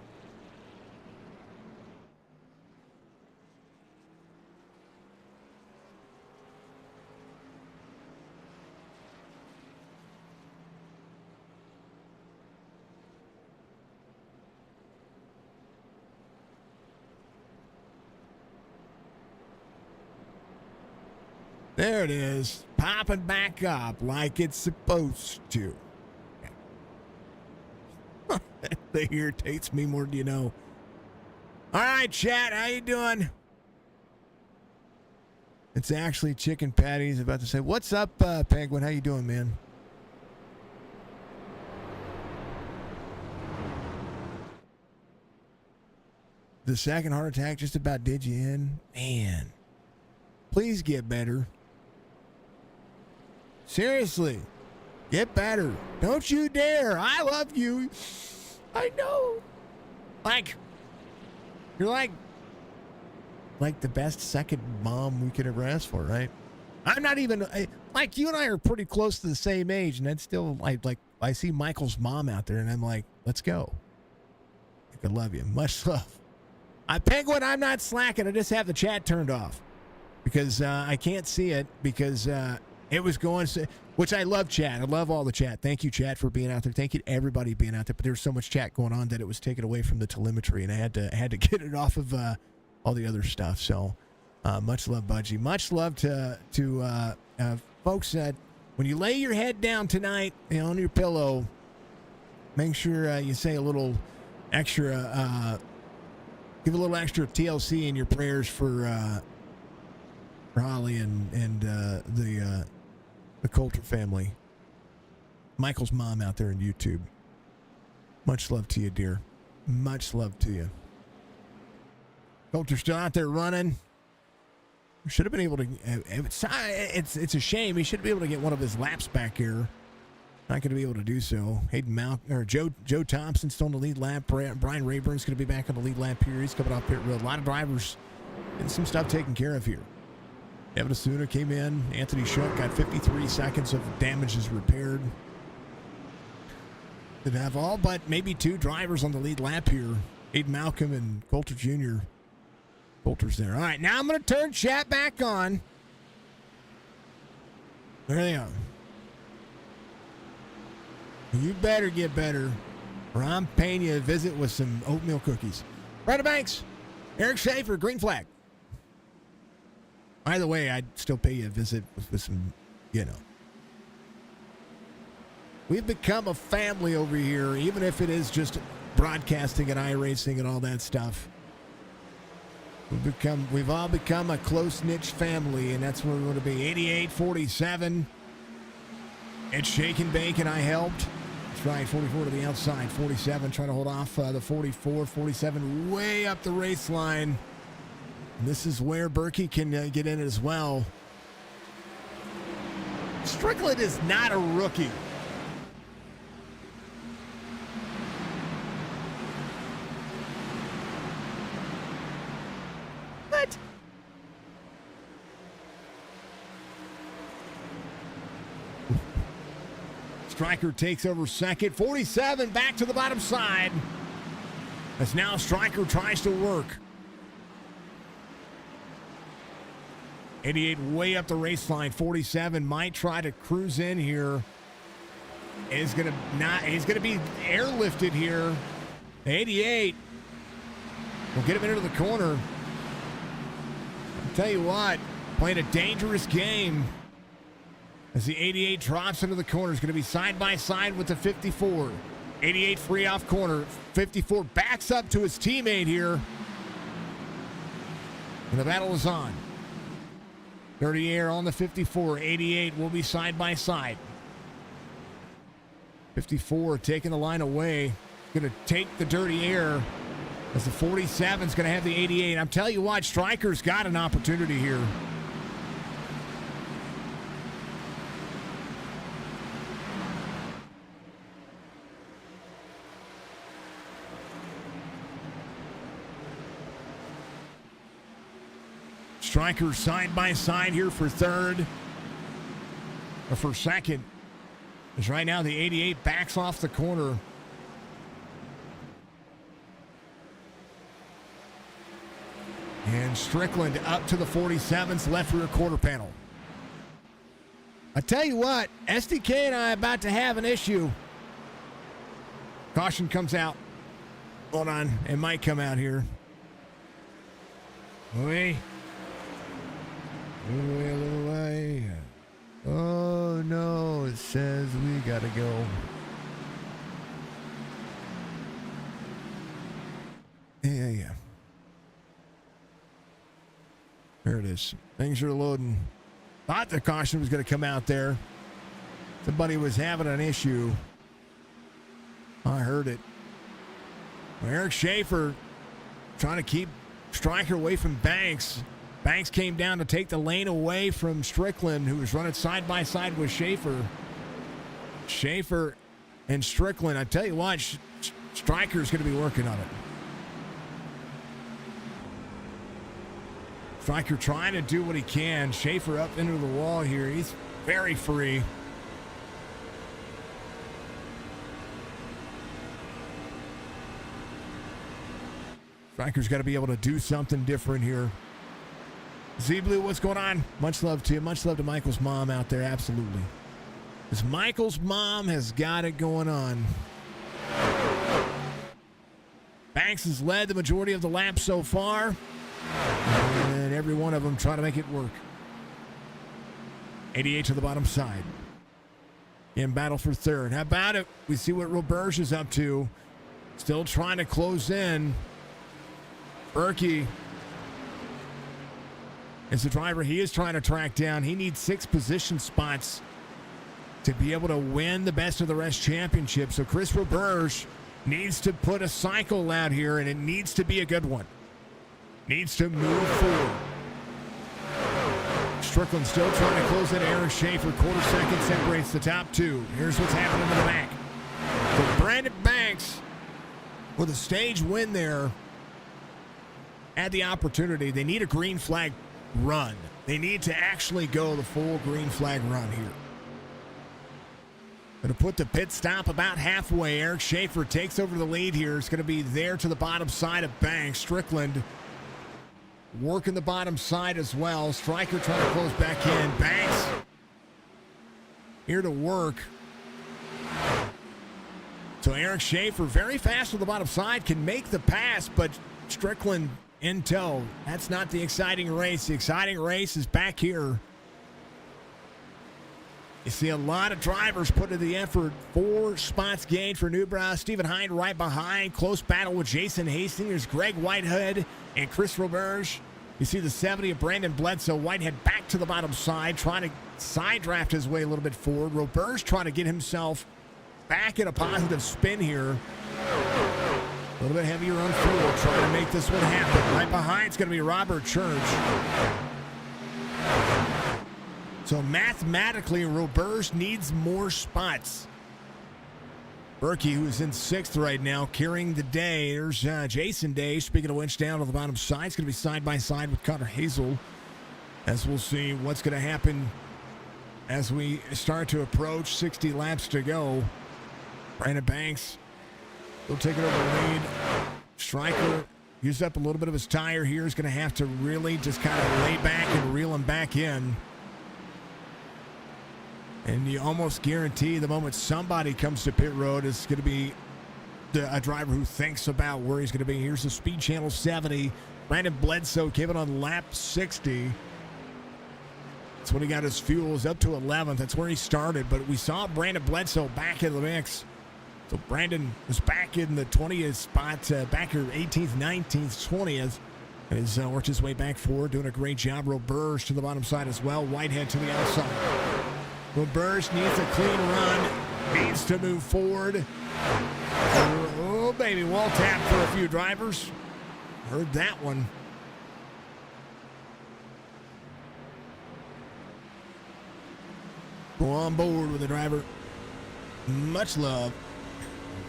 There it is, popping back up like it's supposed to. That irritates me more than you know. All right, chat, how you doing? It's actually Chicken Patty's about to say, what's up, Penguin? How you doing, man? The second heart attack just about did you in. Man, please get better. Seriously, get better. Don't you dare. I love you. I know. You're like the best second mom we could ever ask for, right? I'm not even, like, you and I are pretty close to the same age, and that's still, like I see Michael's mom out there, and I'm like, let's go. I could love you. Much love. Penguin, I'm not slacking. I just have the chat turned off because I can't see it because it was going, which I love chat. I love all the chat. Thank you, chat, for being out there. Thank you to everybody being out there. But there's so much chat going on that it was taken away from the telemetry, and I had to get it off of all the other stuff. So much love, Budgie. Much love to folks that when you lay your head down tonight on your pillow, make sure you say a little extra, give a little extra TLC in your prayers for Holly and the Coulter family. Michael's mom out there on YouTube. Much love to you, dear. Much love to you. Coulter's still out there running. Should have been able to. It's a shame. He should be able to get one of his laps back here. Not going to be able to do so. Hayden Malcolm or Joe Thompson still on the lead lap. Brian Rayburn's going to be back on the lead lap here. He's coming off pit road. A lot of drivers getting some stuff taken care of here. Evan Asuna came in. Anthony Shook got 53 seconds of damages repaired. Did have all but maybe two drivers on the lead lap here. Aiden Malcolm and Coulter Jr. Coulter's there. All right, now I'm going to turn chat back on. There they are. You better get better, or I'm paying you a visit with some oatmeal cookies. Brandon Banks, Eric Schaefer, green flag. By the way, I'd still pay you a visit with some, We've become a family over here, even if it is just broadcasting and iRacing and all that stuff. We've all become a close-knit family, and that's where we want to be. 88-47. It's Shake and Bake, and I helped. That's right, 44 to the outside. 47 trying to hold off the 44. 47 way up the race line. And this is where Berkey can get in as well. Strickland is not a rookie. What? Stryker takes over second. 47 back to the bottom side. As now Stryker tries to work. 88 way up the race line. 47 might try to cruise in here. He's gonna be airlifted here. 88 will get him into the corner. I'll tell you what, playing a dangerous game as the 88 drops into the corner. Is going to be side by side with the 54. 88 free off corner. 54 backs up to his teammate here. And the battle is on. Dirty Air on the 54. 88 will be side by side. 54 taking the line away. Going to take the Dirty Air as the 47 is going to have the 88. I'm telling you what, Stryker's got an opportunity here. Stryker side by side here for third, or for second. As right now the 88 backs off the corner. And Strickland up to the 47's left rear quarter panel. I tell you what, SDK and I are about to have an issue. Caution comes out. Hold on, it might come out here. Wait. A little way. Oh no, it says we gotta go. Yeah. There it is. Things are loading. Thought the caution was going to come out there. Somebody was having an issue. I heard it. Well, Eric Schaefer trying to keep Stryker away from Banks. Banks came down to take the lane away from Strickland, who was running side by side with Schaefer. Schaefer and Strickland. I tell you what, Stryker's going to be working on it. Stryker trying to do what he can. Schaefer up into the wall here. He's very free. Stryker's got to be able to do something different here. Z-Blue, what's going on? Much love to you. Much love to Michael's mom out there. Absolutely. Because Michael's mom has got it going on. Banks has led the majority of the laps so far. And every one of them trying to make it work. 88 to the bottom side. In battle for third. How about it? We see what Roberge is up to. Still trying to close in. Berkey is the driver he is trying to track down. He needs 6 position spots to be able to win the Best of the Rest championship. So Chris Roberge needs to put a cycle out here, and it needs to be a good one. Needs to move forward. Strickland still trying to close in. Eric Schaefer, quarter second separates the top two. Here's what's happening in the back. For Brandon Banks, with a stage win there, had the opportunity. They need a green flag run. They need to actually go the full green flag run here. Going to put the pit stop about halfway. Eric Schaefer takes over the lead here. It's going to be there to the bottom side of Banks. Strickland working the bottom side as well. Stryker trying to close back in. Banks here to work. So Eric Schaefer very fast on the bottom side, can make the pass, but Strickland in tow. That's not the exciting race. The exciting race is back here. You see a lot of drivers put in the effort. 4 spots gained for Newbrow. Stephen Hind right behind. Close battle with Jason Hastings. There's Greg Whitehead and Chris Roberge. You see the 70 of Brandon Bledsoe. Whitehead back to the bottom side, trying to side draft his way a little bit forward. Roberge trying to get himself back in a positive spin here. A little bit heavier on fuel, trying to make this one happen. Right behind is going to be Robert Church. So mathematically, Roberge needs more spots. Berkey, who's in 6th right now, carrying the day. There's Jason Day, speaking of winch down on the bottom side. It's going to be side by side with Connor Hazel, as we'll see what's going to happen as we start to approach 60 laps to go. Brandon Banks will take it over the lead. Stryker used up a little bit of his tire here. He's going to have to really just kind of lay back and reel him back in. And you almost guarantee the moment somebody comes to pit road is going to be a driver who thinks about where he's going to be. Here's the Speed Channel 70. Brandon Bledsoe came in on lap 60. That's when he got his fuels up to 11th. That's where he started. But we saw Brandon Bledsoe back in the mix. So Brandon was back in the 20th spot, back here 18th, 19th, 20th. And he's worked his way back forward, doing a great job. Roberge to the bottom side as well. Whitehead to the outside. Roberge needs a clean run. Needs to move forward. Oh, baby. Wall tap for a few drivers. Heard that one. Go on board with the driver. Much love.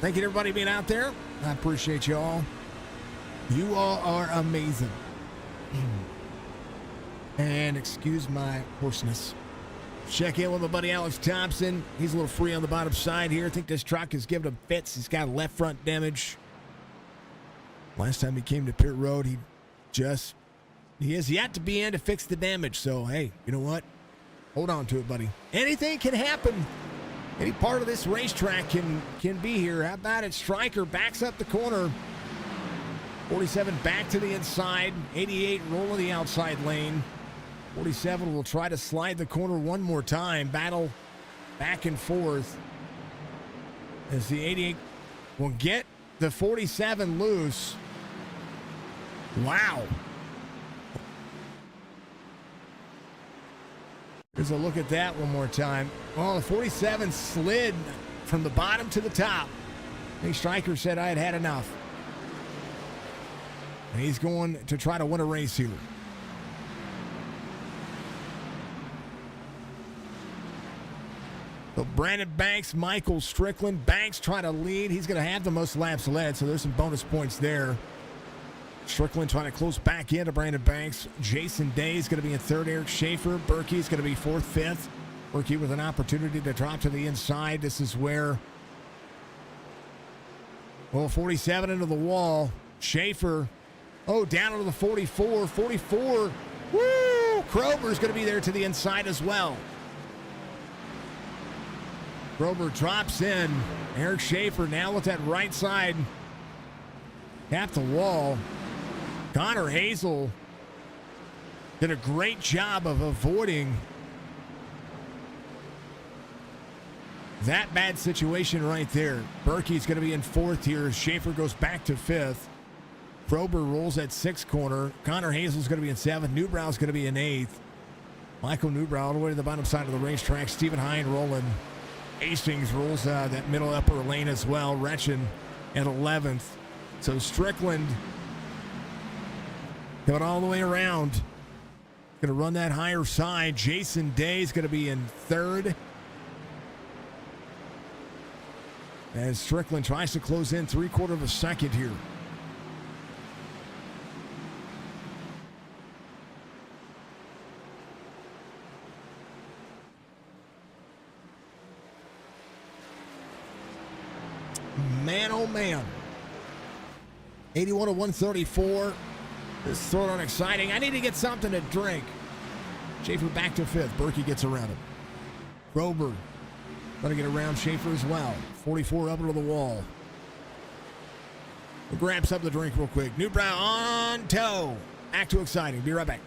Thank you to everybody being out there. I appreciate you all. You all are amazing. And excuse my hoarseness. Check in with my buddy Alex Thompson. He's a little free on the bottom side here. I think this truck is giving him fits. He's got left front damage. Last time he came to pit road, he has yet to be in to fix the damage. So, hey, you know what? Hold on to it, buddy. Anything can happen. Any part of this racetrack can be here. How about it? Stryker backs up the corner. 47 back to the inside. 88 rolling the outside lane. 47 will try to slide the corner one more time. Battle back and forth as the 88 will get the 47 loose. Wow. Here's a look at that one more time. Oh, the 47 slid from the bottom to the top. I think Stryker said I had had enough. And he's going to try to win a race here. So Brandon Banks, Michael Strickland. Banks trying to lead. He's going to have the most laps led, so there's some bonus points there. Strickland trying to close back into Brandon Banks. Jason Day is going to be in third. Eric Schaefer. Berkey's going to be fourth, fifth. Berkey with an opportunity to drop to the inside. This is where, well, 47 into the wall. Schaefer, down into the 44. 44. Woo! Krober's going to be there to the inside as well. Krober drops in. Eric Schaefer now with that right side. Tap the wall. Connor Hazel did a great job of avoiding that bad situation right there. Berkey's going to be in fourth here. Schaefer goes back to fifth. Krober rolls at sixth corner. Connor Hazel's going to be in seventh. Newbrow's going to be in eighth. Michael Newbrow all the way to the bottom side of the racetrack. Stephen Hine rolling. Hastings rolls that middle upper lane as well. Retchen at 11th. So Strickland coming all the way around. Going to run that higher side. Jason Day is going to be in third. As Strickland tries to close in 3/4 of a second here. Man, oh man. 81 to 134. This is throwing on exciting. I need to get something to drink. Schaefer back to fifth. Berkey gets around him. Krober trying to get around Schaefer as well. 44 up into the wall. We'll grab something to drink real quick. Newbrow on toe. Back to exciting. Be right back.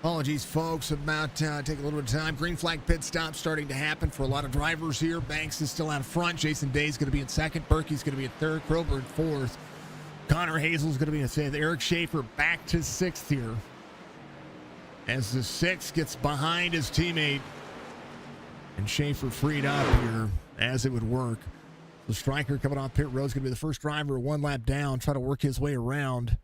Apologies, folks, about taking a little bit of time. Green flag pit stop starting to happen for a lot of drivers here. Banks is still out front. Jason Day is going to be in second. Berkey's going to be in third. Krober in fourth. Connor Hazel's going to be in fifth. Eric Schaefer back to sixth here, as the sixth gets behind his teammate. And Schaefer freed up here as it would work. The striker coming off pit road is going to be the first driver one lap down, try to work his way around.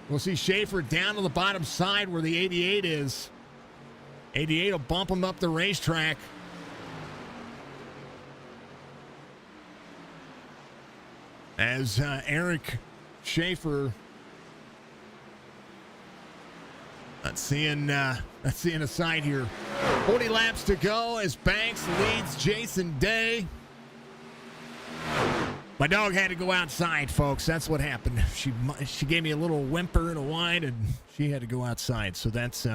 We'll see Schaefer down to the bottom side where the 88 is. 88 will bump him up the racetrack. As Eric Schaefer, not seeing a sight here. 40 laps to go as Banks leads Jason Day. My dog had to go outside, folks. That's what happened. She gave me a little whimper and a whine, and she had to go outside. So that's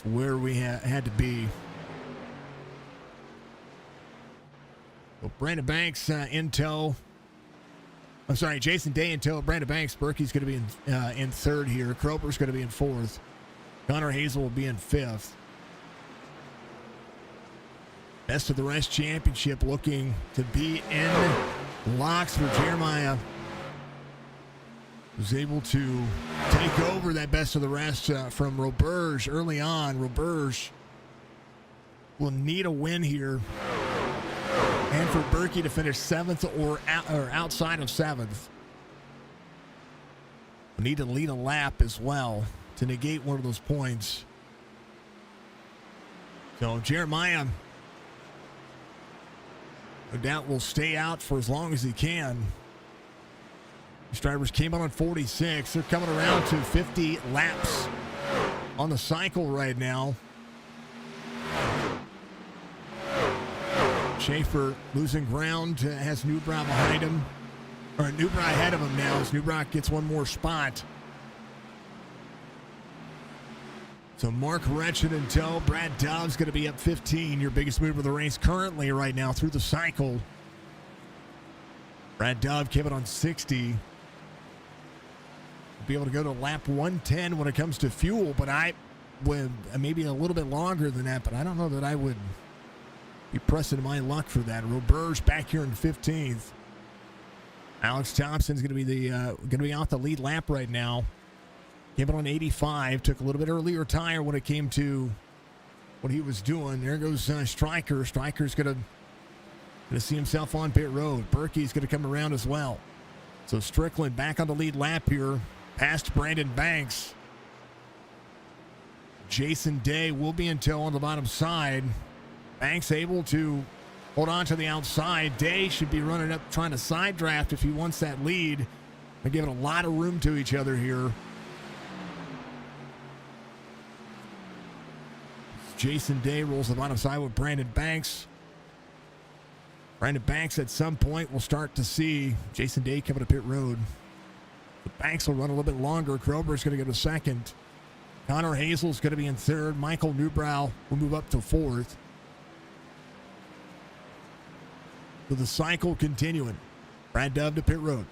where we had to be. Well, Brandon Banks in tow. I'm sorry, Jason Day in tow. Brandon Banks. Berkey's going to be in third here. Krober's going to be in fourth. Connor Hazel will be in fifth. Best of the Rest Championship looking to be in locks for Jeremiah. Was able to take over that Best of the Rest from Roberge early on. Roberge will need a win here, and for Berkey to finish seventh or outside of seventh. We'll need to lead a lap as well to negate one of those points. So Jeremiah, no doubt, will stay out for as long as he can. These drivers came out on 46. They're coming around to 50 laps on the cycle right now. Schaefer losing ground, has Newbrow behind him, or Newbrow ahead of him now as Newbrow gets one more spot. So Mark Retchin in tow. Brad Dobbs going to be up 15, your biggest mover of the race currently right now through the cycle. Brad Dobbs came in on 60. Will be able to go to lap 110 when it comes to fuel, but I would maybe a little bit longer than that, but I don't know that I would be pressing my luck for that. Roberge back here in 15th. Alex Thompson's going to be out the lead lap right now. Came in on 85, took a little bit earlier tire when it came to what he was doing. There goes Stryker. Stryker's going to see himself on pit road. Berkey's going to come around as well. So Strickland back on the lead lap here, past Brandon Banks. Jason Day will be in tow on the bottom side. Banks able to hold on to the outside. Day should be running up trying to side draft if he wants that lead. They're giving a lot of room to each other here. Jason Day rolls the bottom side with Brandon Banks. Brandon Banks at some point will start to see Jason Day coming to pit road. The Banks will run a little bit longer. Krober's going to go to second. Connor Hazel's going to be in third. Michael Newbrow will move up to fourth. So the cycle continuing. Brad Dove to pit road.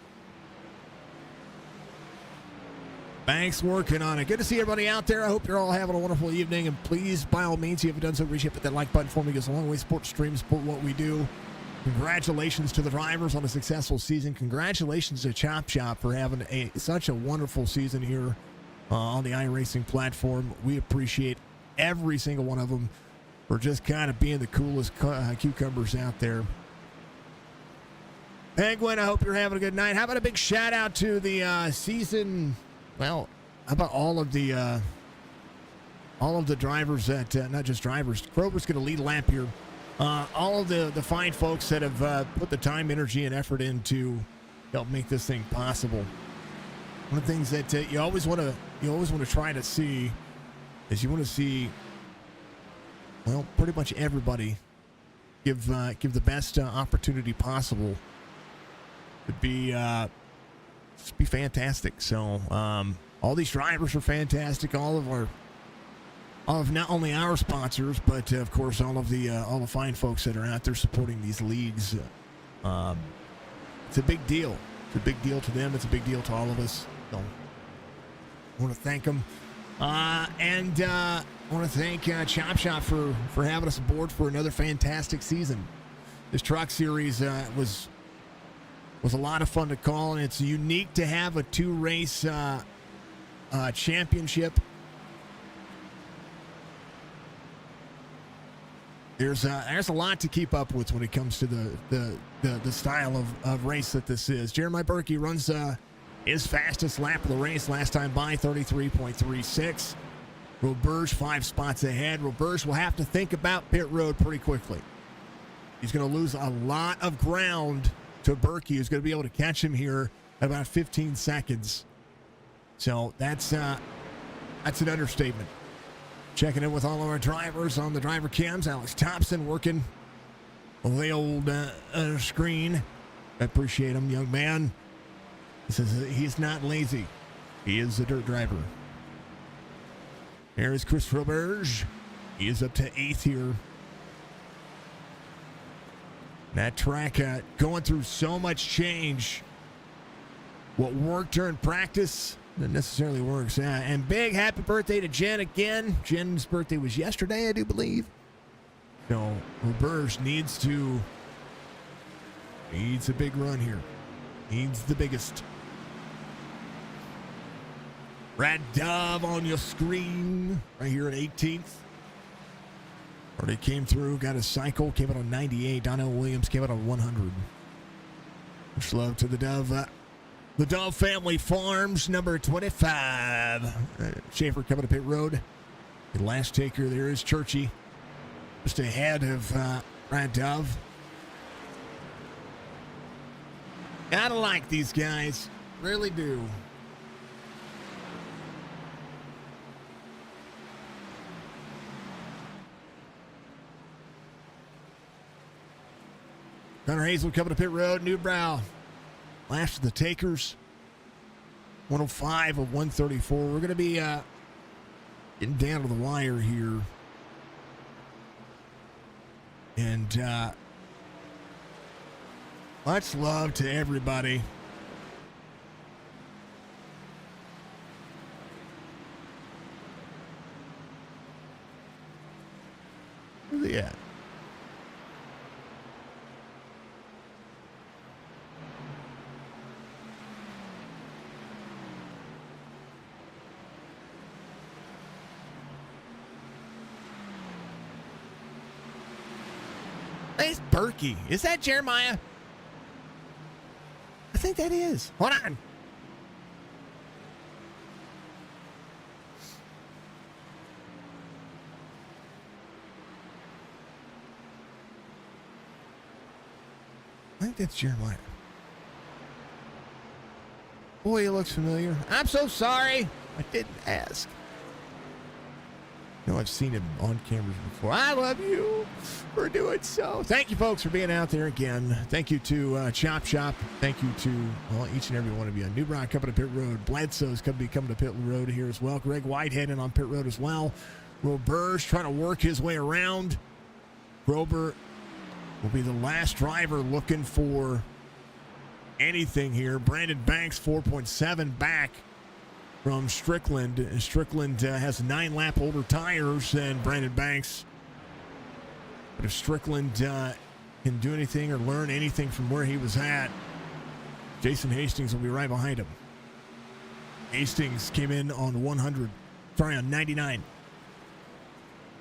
Banks working on it. Good to see everybody out there. I hope you're all having a wonderful evening. And please, by all means, if you haven't done so, reach hit that like button for me. It goes a long way. Support stream, support what we do. Congratulations to the drivers on a successful season. Congratulations to Chop Shop for having such a wonderful season here on the iRacing platform. We appreciate every single one of them for just kind of being the coolest cucumbers out there. Penguin, I hope you're having a good night. How about a big shout out to the season? Well, how about all of the drivers that, not just drivers, Krober's going to lead a lap here. All of the fine folks that have put the time, energy, and effort in to help make this thing possible. One of the things that you always want to try to see is you want to see, well, pretty much everybody give the best opportunity possible to be fantastic. So all these drivers are fantastic. All of not only our sponsors, but of course all the fine folks that are out there supporting these leagues. It's a big deal. It's a big deal to them. It's a big deal to all of us. So I want to thank them. And I want to thank Chop Shop for having us aboard for another fantastic season. This truck series was a lot of fun to call, and it's unique to have a 2-race championship. There's a lot to keep up with when it comes to the style of race that this is. Jeremiah Berkey runs his fastest lap of the race last time by, 33.36. Roberge 5 spots ahead. Roberge will have to think about pit road pretty quickly. He's going to lose a lot of ground to Berkey, who's going to be able to catch him here at about 15 seconds. So that's an understatement. Checking in with all of our drivers on the driver cams. Alex Thompson working the old screen. I appreciate him, young man. He says he's not lazy. He is a dirt driver. There is Chris Roberge. He is up to 8th here. That track going through so much change. What worked during practice that necessarily works. And big happy birthday to Jen again. Jen's birthday was yesterday, I do believe. So Roberge needs a big run here. Needs the biggest. Brad Dove on your screen right here at 18th. Already came through, got a cycle, came out on 98. Donnell Williams came out on 100. Much love to the Dove. The Dove Family Farms, number 25. Schaefer coming to pit road. The last taker there is Churchy. Just ahead of Brad Dove. Gotta like these guys. Really do. Connor Hazel coming to pit road. Newbrow. Last of the takers. 105 of 134. We're going to be getting down to the wire here. And much love to everybody. Where's he at? It's Berkey. Is that Jeremiah? I think that is. Hold on. I think that's Jeremiah. Boy, he looks familiar. I'm so sorry. I didn't ask. No, I've seen him on cameras before. I love you for doing so. Thank you, folks, for being out there again. Thank you to Chop Shop. Thank you to each and every one of you. Newbrow coming to pit road. Bledsoe's coming to pit road here as well. Greg Whitehead in on pit road as well. Roberge trying to work his way around. Grover will be the last driver looking for anything here. Brandon Banks 4.7 back from Strickland. Strickland has 9 lap older tires than Brandon Banks. But if Strickland can do anything or learn anything from where he was at, Jason Hastings will be right behind him. Hastings came in on 99.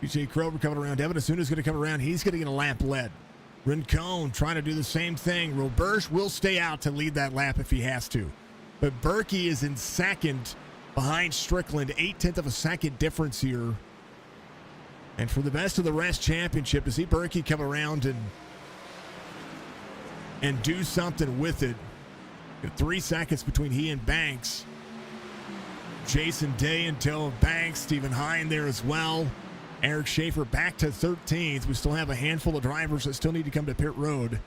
PJ Kroger coming around. Devin Asuna's going to come around. He's going to get a lap led. Rincon trying to do the same thing. Roberge will stay out to lead that lap if he has to. But Berkey is in second behind Strickland. 0.8 of a second difference here. And for the best of the rest championship, to see Berkey come around and do something with it. 3 seconds between he and Banks. Jason Day in tow of Banks. Stephen Hine there as well. Eric Schaefer back to 13th. We still have a handful of drivers that still need to come to pit road.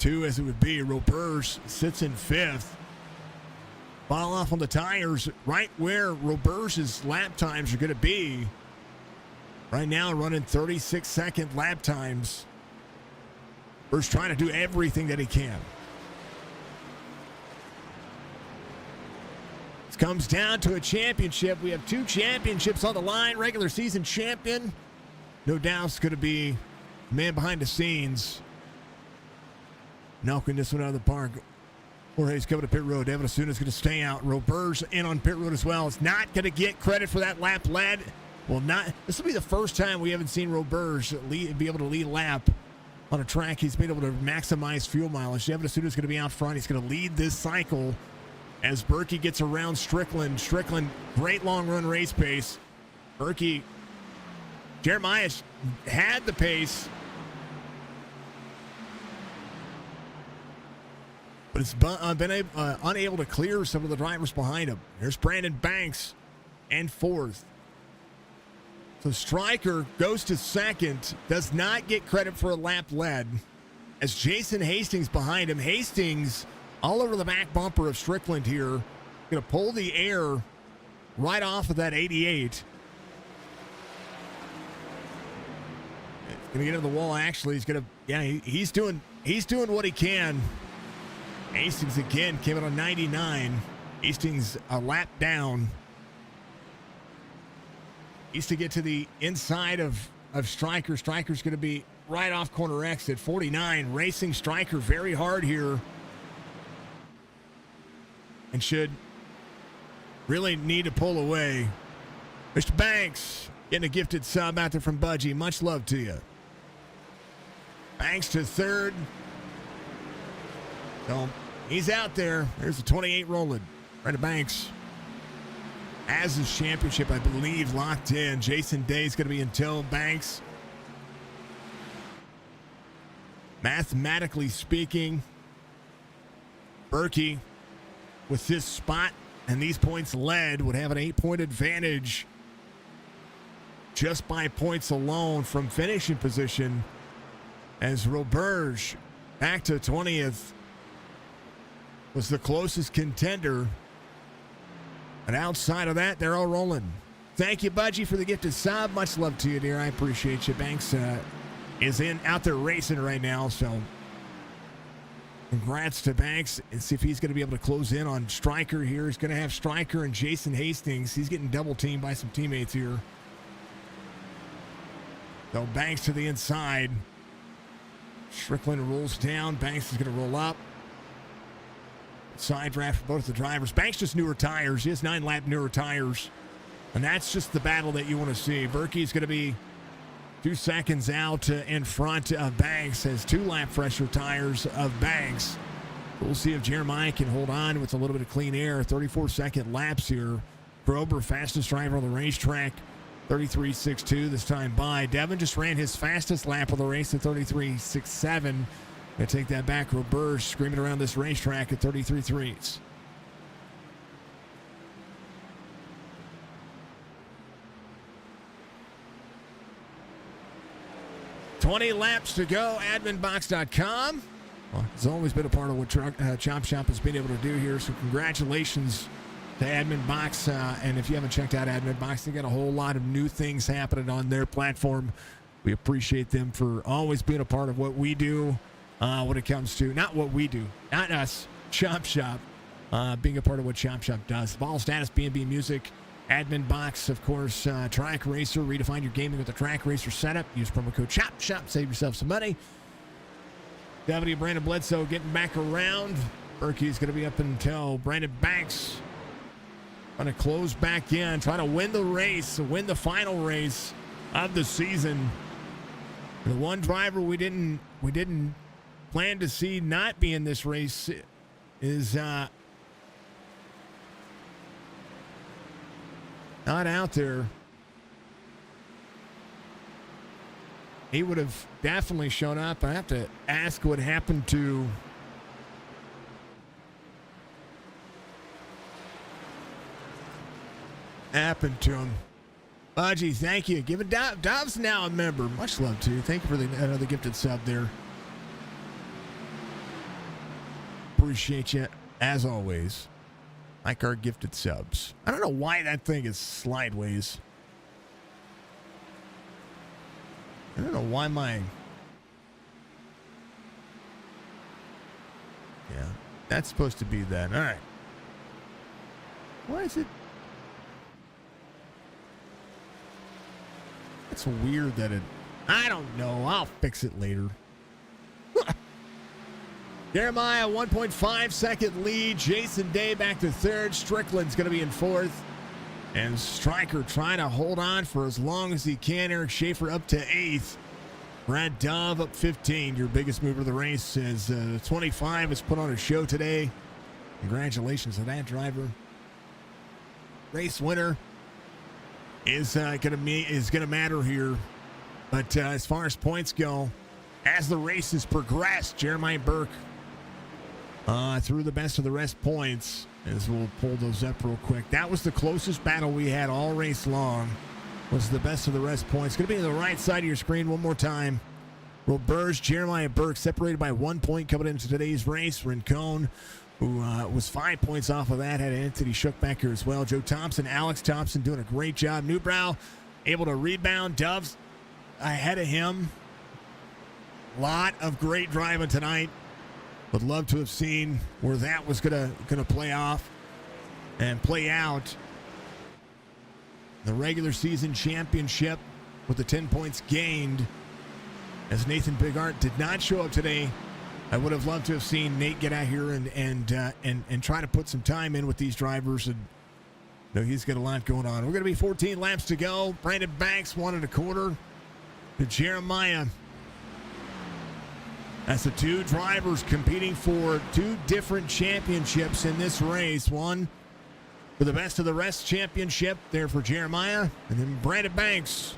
2 as it would be. Roberge sits in 5th. Fall off on the tires right where Roberge's lap times are going to be. Right now running 36-second lap times. Roberge trying to do everything that he can. This comes down to a championship. We have 2 championships on the line. Regular season champion. No doubt it's going to be the man behind the scenes. Knocking this one out of the park. Jorge's coming to pit road. Devin Asuna's going to stay out. Roberge in on pit road as well. It's not going to get credit for that lap led. Well, not. This will be the first time we haven't seen Roberge be able to lead lap on a track. He's been able to maximize fuel mileage. Devin Asuna's going to be out front. He's going to lead this cycle as Berkey gets around Strickland. Strickland, great long run race pace. Berkey, Jeremiah had the pace, but it's been unable to clear some of the drivers behind him. There's Brandon Banks in 4th. So Stryker goes to 2nd, does not get credit for a lap led, as Jason Hastings behind him. Hastings all over the back bumper of Strickland here. Going to pull the air right off of that 88. It's going to get into the wall, actually. He's going to, yeah, he's doing what he can. Hastings again came out on 99. Hastings a lap down. Needs to get to the inside of Stryker. Stryker's going to be right off corner exit. 49, racing Stryker very hard here. And should really need to pull away. Mr. Banks getting a gifted sub out there from Budgie. Much love to you. Banks to 3rd. So he's out there. There's the 28 rolling. Brandon Banks has his championship, I believe, locked in. Jason Day's going to be in tow. Banks, mathematically speaking, Berkey, with this spot and these points led, would have an 8-point advantage just by points alone from finishing position, as Roberge, back to 20th, was the closest contender. And outside of that, they're all rolling. Thank you, Budgie, for the gifted sub. Much love to you, dear. I appreciate you. Banks is out there racing right now, so congrats to Banks. And see if he's going to be able to close in on Stryker here. He's going to have Stryker and Jason Hastings. He's getting double teamed by some teammates here. So Banks to the inside. Strickland rolls down. Banks is going to roll up. Side draft for both the drivers. Banks just newer tires. He has 9-lap newer tires. And that's just the battle that you want to see. Berkey's going to be 2 seconds out in front of Banks. Has 2-lap fresher tires of Banks. We'll see if Jeremiah can hold on with a little bit of clean air. 34-second laps here. Grober, fastest driver on the racetrack. 33.62 this time by. Devin just ran his fastest lap of the race at 33.67. Gonna take that back. Roberge screaming around this racetrack at 33.3. 20 laps to go. Adminbox.com. Well, it's always been a part of what Chop Shop has been able to do here. So congratulations to Admin Box. And if you haven't checked out Admin Box, they got a whole lot of new things happening on their platform. We appreciate them for always being a part of what we do. When it comes to, not what we do, not us, Chop Shop, being a part of what Chop Shop does. Ball Status, B&B Music, Admin Box, of course, Track Racer. Redefine your gaming with the Track Racer setup. Use promo code Chop Shop, save yourself some money. W. Brandon Bledsoe getting back around. Berkey's going to be up until Brandon Banks going to close back in, trying to win the race, win the final race of the season. The one driver we didn't plan to see not be in this race is not out there. He would have definitely shown up. I have to ask what happened to him. Budgie, thank you. Give it Dov's now a member. Much love to you. Thank you for another gifted sub there. Appreciate you, as always. Like our gifted subs. I don't know why that thing is slideways. I don't know why mine. Yeah, that's supposed to be that. All right. Why is it? It's weird that it... I don't know. I'll fix it later. Jeremiah, 1.5 second lead. Jason Day back to third. Strickland's going to be in fourth. And Stryker trying to hold on for as long as he can. Eric Schaefer up to eighth. Brad Dove up 15. Your biggest mover of the race is 25 has put on a show today. Congratulations to that driver. Race winner is gonna matter here. But as far as points go, as the race has progressed, Jeremiah Burke through the best of the rest points, as we'll pull those up real quick. That was the closest battle we had all race long, was the best of the rest points. Going to be on the right side of your screen one more time. Roberge, Jeremiah Burke separated by 1 point coming into today's race. Rincon, who was 5 points off of that, had Anthony Shook back here as well. Joe Thompson, Alex Thompson doing a great job. Newbrow able to rebound. Doves ahead of him. Lot of great driving tonight. Would love to have seen where that was gonna play off and play out. The regular season championship with the 10 points gained, as Nathan Bigart did not show up today. I would have loved to have seen Nate get out here and try to put some time in with these drivers. And he's got a lot going on. We're going to be 14 laps to go. Brandon Banks 1.25 to Jeremiah. That's the two drivers competing for two different championships in this race. One for the best of the rest championship there for Jeremiah, and then Brandon Banks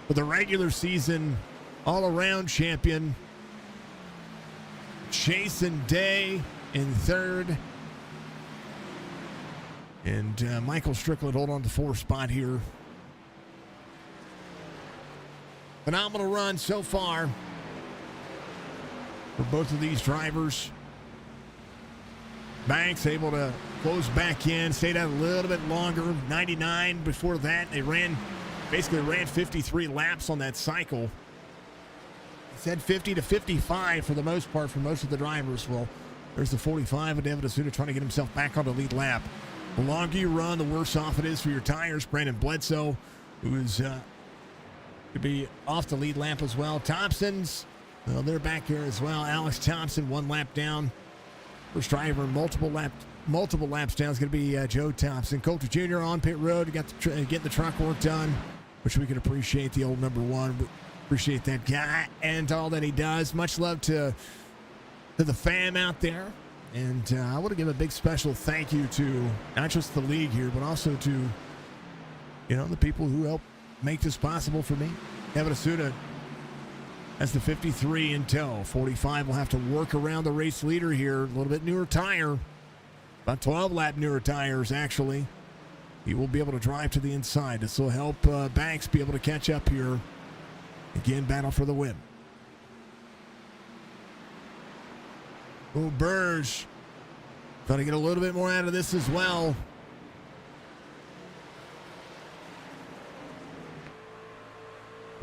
for the regular season all-around champion. Jason Day in third. And Michael Strickland hold on to fourth spot here. Phenomenal run so far for both of these drivers. Banks able to close back in, stayed out a little bit longer. 99 before that. They basically ran 53 laps on that cycle. Said 50 to 55 for the most part for most of the drivers. Well, there's the 45 of David Asuda trying to get himself back on the lead lap. The longer you run, the worse off it is for your tires. Brandon Bledsoe, who is could be off the lead lap as well. Thompson's, well, they're back here as well. Alex Thompson, 1 lap down. First driver, multiple laps down is going to be Joe Thompson. Coulter Jr. on pit road, getting the truck work done, which we can appreciate. The old number one, but appreciate that guy and all that he does. Much love to the fam out there. And I want to give a big special thank you to not just the league here, but also to, the people who help make this possible for me. Kevin Asuda has the 53 in tow. 45 will have to work around the race leader here. A little bit newer tire. About 12 lap newer tires, actually. He will be able to drive to the inside. This will help Banks be able to catch up here. Again, battle for the win. Burge trying to get a little bit more out of this as well.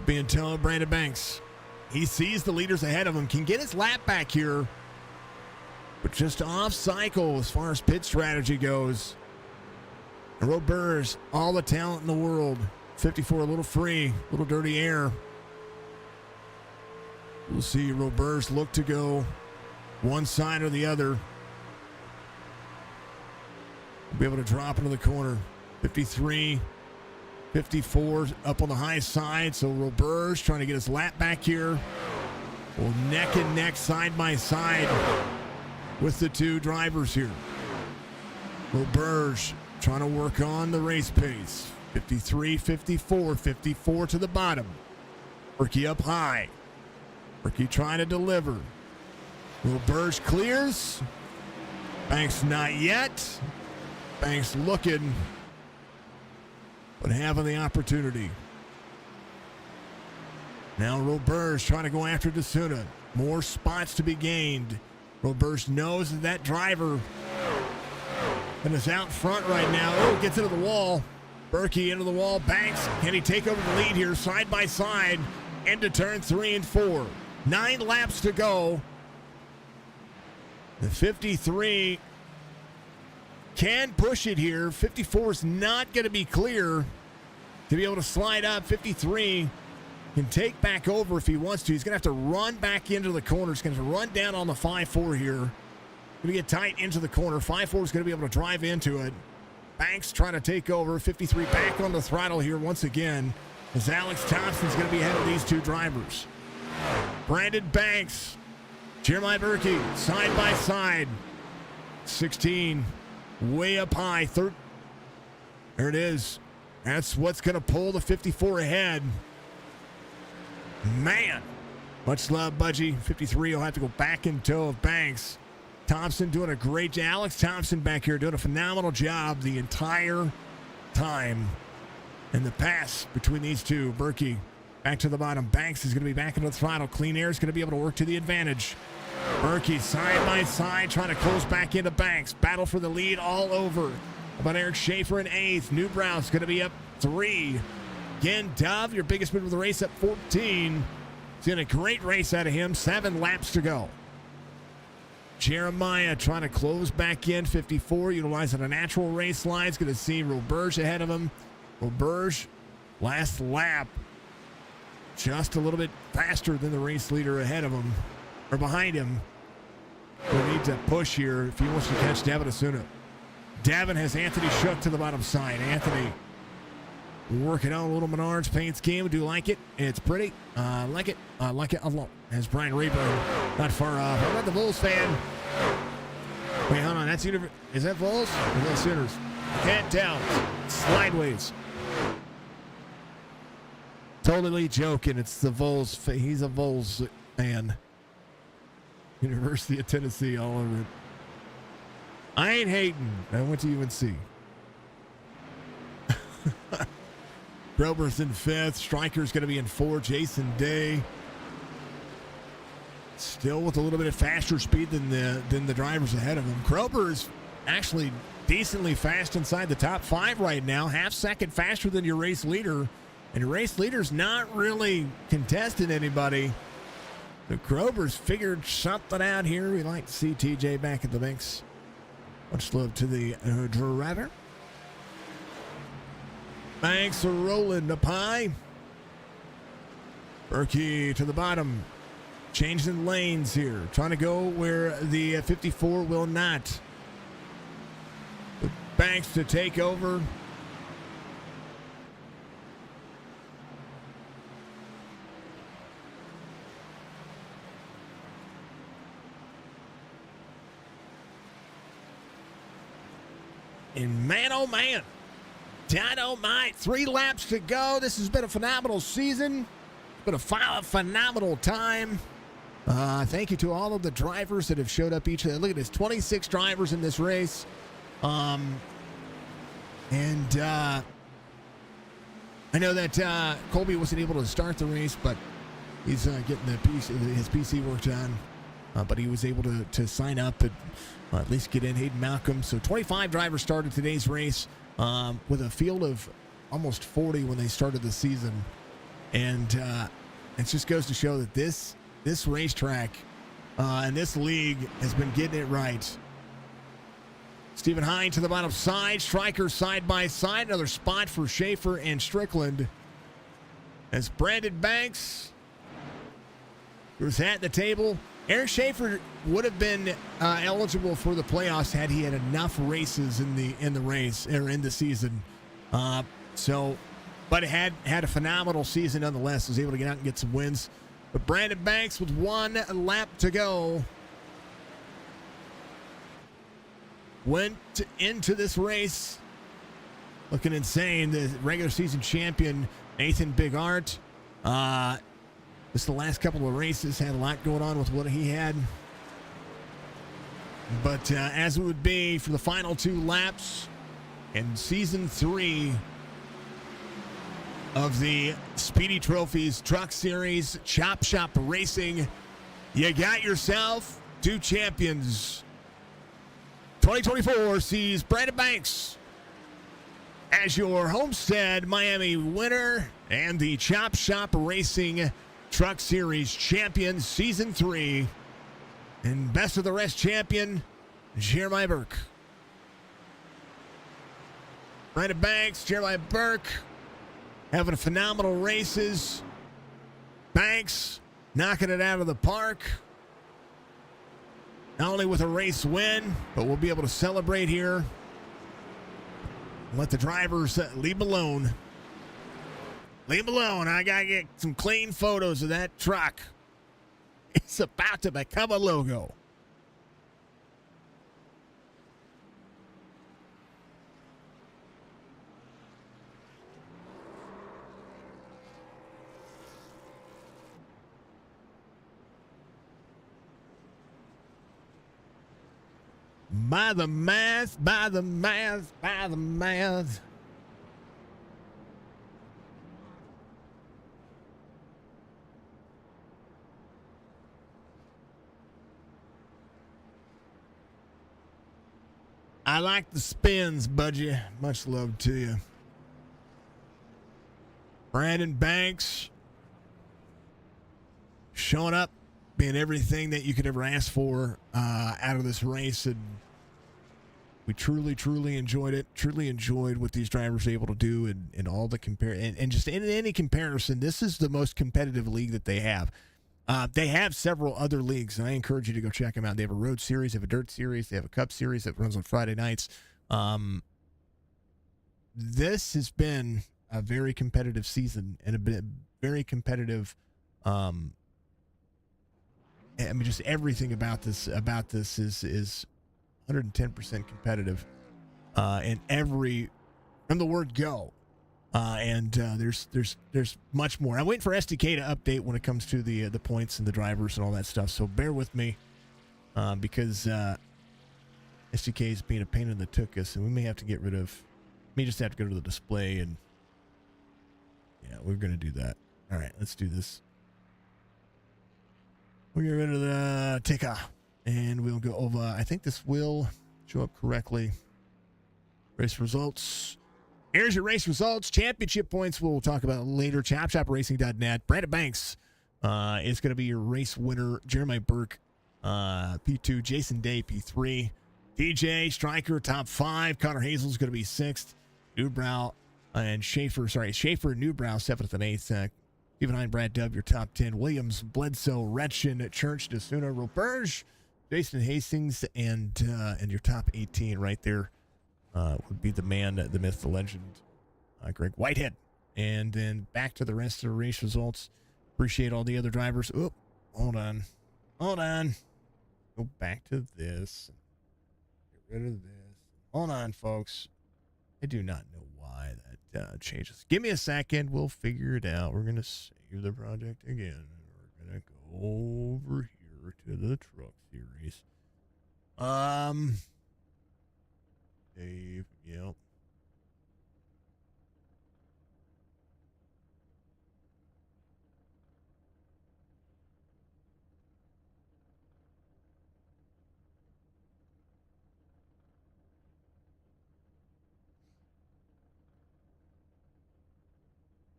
Being told Brandon Banks. He sees the leaders ahead of him, can get his lap back here, but just off cycle as far as pit strategy goes. And Roberge, all the talent in the world. 54, a little free, a little dirty air. We'll see Roberge look to go one side or the other. We'll be able to drop into the corner. 53, 54 up on the high side. So Roberge trying to get his lap back here. Well, neck and neck, side by side with the two drivers here. Roberge trying to work on the race pace. 53, 54, 54 to the bottom. Ricky up high. Ricky trying to deliver. Roberge clears. Banks not yet. Banks looking, but having the opportunity. Now Roberge trying to go after Asuda. More spots to be gained. Roberge knows that driver and is out front right now. Oh, gets into the wall. Berkey into the wall. Banks, can he take over the lead here side by side into turn 3 and 4? 9 laps to go. The 53 can push it here. 54 is not going to be clear to be able to slide up. 53 can take back over if he wants to. He's going to have to run back into the corner. He's going to run down on the 5-4 here. Going to get tight into the corner. 5-4 is going to be able to drive into it. Banks trying to take over. 53 back on the throttle here once again, as Alex Thompson's going to be ahead of these two drivers. Brandon Banks, Jeremiah Berkey, side by side. 16, way up high. There it is. That's what's going to pull the 54 ahead. Man, much love, Budgie. 53 will have to go back in tow of Banks. Thompson doing a great job. Alex Thompson back here doing a phenomenal job the entire time. And the pass between these two, Berkey back to the bottom. Banks is going to be back into the throttle. Clean Air is going to be able to work to the advantage. Berkey side by side trying to close back into Banks. Battle for the lead all over. About Eric Schaefer in 8th. Newbrow's going to be up 3. Again, Dove, your biggest move of the race, up 14. Seeing a great race out of him. 7 laps to go. Jeremiah trying to close back in. 54, utilizing a natural race line. He's going to see Roberge ahead of him. Roberge, last lap, just a little bit faster than the race leader ahead of him, or behind him. We'll need to push here if he wants to catch Davin Asuna. Davin has Anthony Shook to the bottom side. Anthony working on a little Menards paint scheme. Do like it. It's pretty. I like it. I like it a lot. As Brian Rayburn not far off. How about the Bulls fan? Wait, hold on. That's is that Bulls or is that Sooners? I can't tell. Slideways. Totally joking. It's the Vols. He's a Vols fan. University of Tennessee all over it. I ain't hating. I went to UNC. Grober's in 5th. Stryker's going to be in 4th. Jason Day. Still with a little bit of faster speed than the drivers ahead of him. Grober is actually decently fast inside the top 5 right now. Half second faster than your race leader. And your race leader's not really contesting anybody. The Grober's figured something out here. We like to see TJ back at the mix. Much love to the driver. Banks are rolling up high. Berkey to the bottom. Changing lanes here. Trying to go where the 54 will not. With Banks to take over. And man, oh man. Dynamite. 3 laps to go. This has been a phenomenal season. It's been a phenomenal time. Thank you to all of the drivers that have showed up each. Look at this, 26 drivers in this race. I know that Colby wasn't able to start the race, but he's getting his PC worked on. But he was able to sign up and at least get in. Hayden Malcolm. So 25 drivers started today's race with a field of almost 40 when they started the season. And it just goes to show that this racetrack and this league has been getting it right. Stephen Hine to the bottom side. Stryker side by side. Another spot for Schaefer and Strickland. As Brandon Banks was at the table. Eric Schaefer would have been eligible for the playoffs had he had enough races in the race or in the season. But had a phenomenal season nonetheless. Was able to get out and get some wins. But Brandon Banks with 1 lap to go went into this race looking insane. The regular season champion Nathan Big Art. Just the last couple of races had a lot going on with what he had. But as it would be for the final 2 laps in season 3 of the Speedy Trophies Truck Series Chop Shop Racing, you got yourself 2 champions. 2024 sees Brandon Banks as your Homestead Miami winner and the Chop Shop Racing Truck Series champion season 3, and best of the rest champion Jeremiah Burke. Brandon Banks, Jeremiah Burke having phenomenal races. Banks knocking it out of the park. Not only with a race win, but we'll be able to celebrate here. Let the drivers leave him alone. Leave him alone. I got to get some clean photos of that truck. It's about to become a logo. By the math, by the math, by the math. I like the spins, Budgie. Much love to you. Brandon Banks showing up, being everything that you could ever ask for out of this race. And we truly, truly enjoyed it. Truly enjoyed what these drivers were able to do and all the and just in any comparison, this is the most competitive league that they have. They have several other leagues, and I encourage you to go check them out. They have a road series, they have a dirt series, they have a cup series that runs on Friday nights. This has been a very competitive season and a very competitive. I mean, just everything about this is 110% competitive, and from the word go. There's much more. I'm waiting for SDK to update when it comes to the points and the drivers and all that stuff. So bear with me, because SDK is being a pain in the tuchus, and we may have to get rid of. May just have to go to the display, and yeah, we're gonna do that. All right, let's do this. We'll get rid of the ticker, and we'll go over. I think this will show up correctly. Race results. Here's your race results. Championship points we'll talk about later. ChopChopRacing.net. Brandon Banks is going to be your race winner. Jeremiah Burke, P2. Jason Day, P3. DJ Stryker, top 5. Connor Hazel's going to be 6th. Newbrow and Schaefer and Newbrow, 7th and 8th. Behind Brad Dub, your top 10. Williams, Bledsoe, Retchen, Church, DeSuna, Roberge, Jason Hastings, and your top 18 right there. Would be the man, the myth, the legend, Greg Whitehead. And then back to the rest of the race results. Appreciate all the other drivers. Oh, hold on. Go back to this. Get rid of this. Hold on, folks. I do not know why that changes. Give me a second. We'll figure it out. We're going to save the project again. We're going to go over here to the truck series. Dave, yep.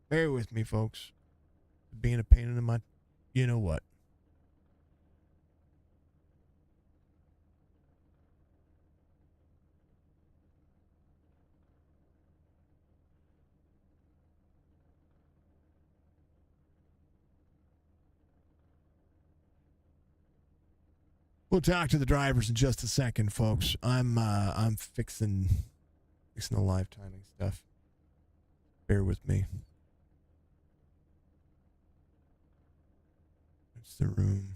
Bear with me, folks. Being a pain in the mud. You know what? We'll talk to the drivers in just a second, folks. I'm fixing the live timing stuff. Bear with me. It's the room.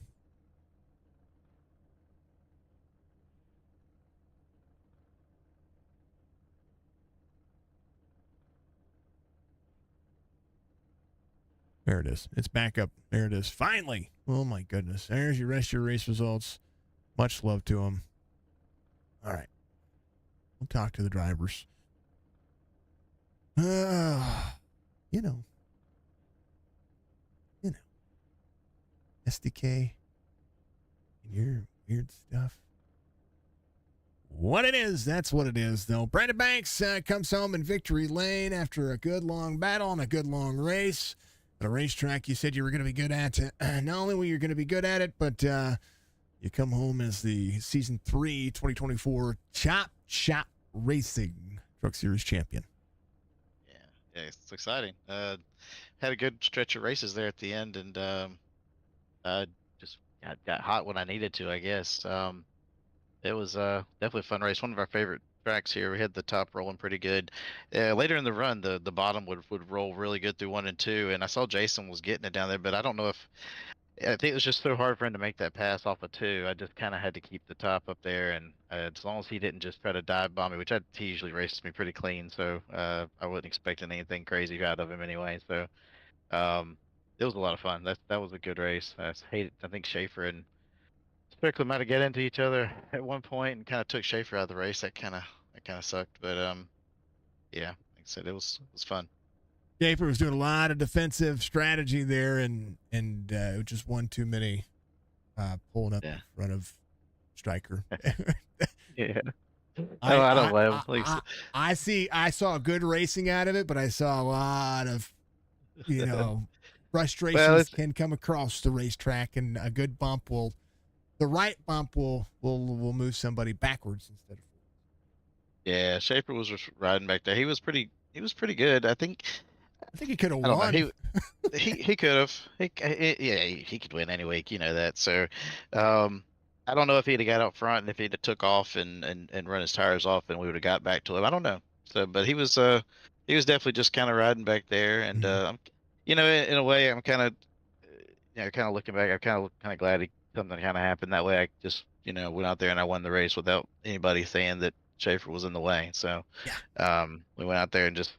There it is. It's back up. There it is. Finally. Oh, my goodness. There's your rest of your race results. Much love to them. All right. We'll talk to the drivers. You know. SDK and your weird stuff. What it is, that's what it is, though. Brandon Banks comes home in victory lane after a good long battle and a good long race. At a racetrack you said you were going to be good at. Not only were you going to be good at it, but you come home as the Season 3 2024 Chop Chop Racing Truck Series champion. Yeah, yeah, it's exciting. Had a good stretch of races there at the end, and just got hot when I needed to, I guess. It was definitely a fun race. One of our favorite tracks here. We had the top rolling pretty good. Later in the run, the bottom would roll really good through 1 and 2, and I saw Jason was getting it down there, but I don't know if I think it was just so hard for him to make that pass off of 2. I just kind of had to keep the top up there, and as long as he didn't just try to dive bomb me, which he usually races me pretty clean, so I wasn't expecting anything crazy out of him anyway. So um, it was a lot of fun. That was a good race. I think Schaefer and Strickler might have got into each other at one point and kind of took Schaefer out of the race. That kind of sucked, but yeah, like I said, it was fun. Schaefer was doing a lot of defensive strategy there, and just one too many pulling up in Yeah, front of Striker. yeah. Oh, I, I don't I blame him. I I I saw good racing out of it, but I saw a lot of Well, frustrations can come across the racetrack, and a good bump will the right bump will move somebody backwards instead of forward. yeah, Schaefer was just riding back there. He was pretty good. I think he could have I don't know. won. He could have. Yeah, he could win any week, you know that. So, um, I don't know if he'd have got out front and if he'd have took off and run his tires off and we would have got back to him. I don't know. So, but he was definitely just kind of riding back there, and Mhm. in a way, I'm kind of, kind of looking back, I'm kind of glad something kind of happened that way. I just, went out there and I won the race without anybody saying that Schaefer was in the way. So, Yeah. we went out there and just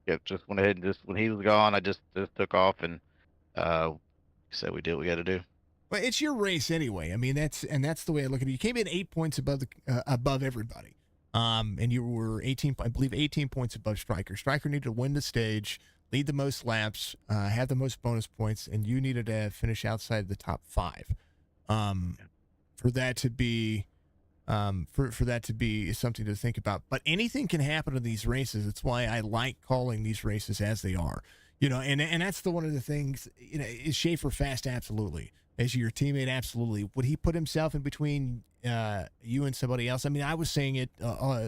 went ahead and just when he was gone, I just took off and uh, said we did what we got to do. Well, it's your race anyway. I mean, that's the way I look at it. You came in 8 points above everybody, and you were 18, I believe, 18 points above Striker. Striker needed to win the stage, lead the most laps, have the most bonus points, and you needed to finish outside the top five. Um, Yeah. for that to be for that to be something to think about. But anything can happen in these races. It's why I like calling these races as they are. And that's the one of the things. Is Schaefer fast? Absolutely. Is your teammate? Absolutely. Would he put himself in between you and somebody else? I mean, I was saying it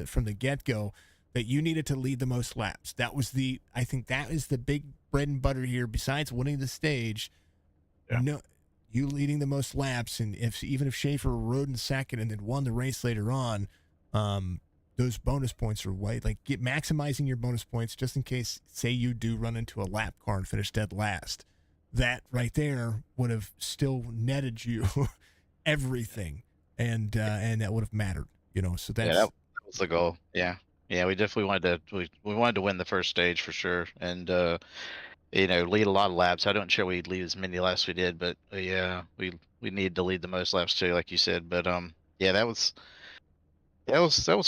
from the get go that you needed to lead the most laps. I think that is the big bread and butter here. Besides winning the stage, Yeah. no, you leading the most laps, and even if Schaefer rode in second and then won the race later on, those bonus points are maximizing your bonus points just in case, say, you do run into a lap car and finish dead last. That right there would have still netted you everything, and that would have mattered. So Yeah, that that's was the goal. Yeah, yeah, we definitely wanted to win the first stage for sure, and lead a lot of laps. I don't sure we'd lead as many laps we did, but yeah, we need to lead the most laps too, like you said. But yeah, that was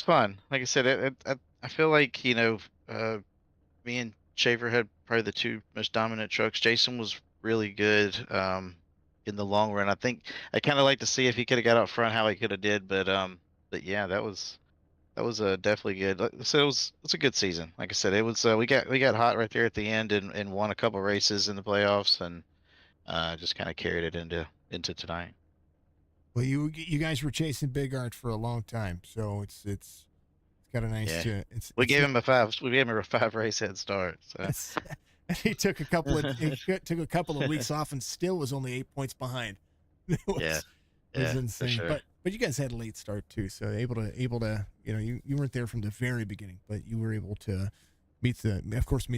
fun. Like I said, I feel like me and Shaver had probably the two most dominant trucks. Jason was really good in the long run. I think I kind of like to see if he could have got out front how he could have did, but yeah, that was definitely good. So it's a good season. Like I said, it was we got hot right there at the end and won a couple races in the playoffs and just kind of carried it into tonight. well, you guys were chasing Big Art for a long time, so it's got a nice Yeah, we it's gave him a five. We gave him a 5 race head start. So That's, he took a couple of weeks off and still was only 8 points behind. It yeah, was yeah, for insane. sure. But you guys had a late start too, so able to you weren't there from the very beginning, but you were able to meet the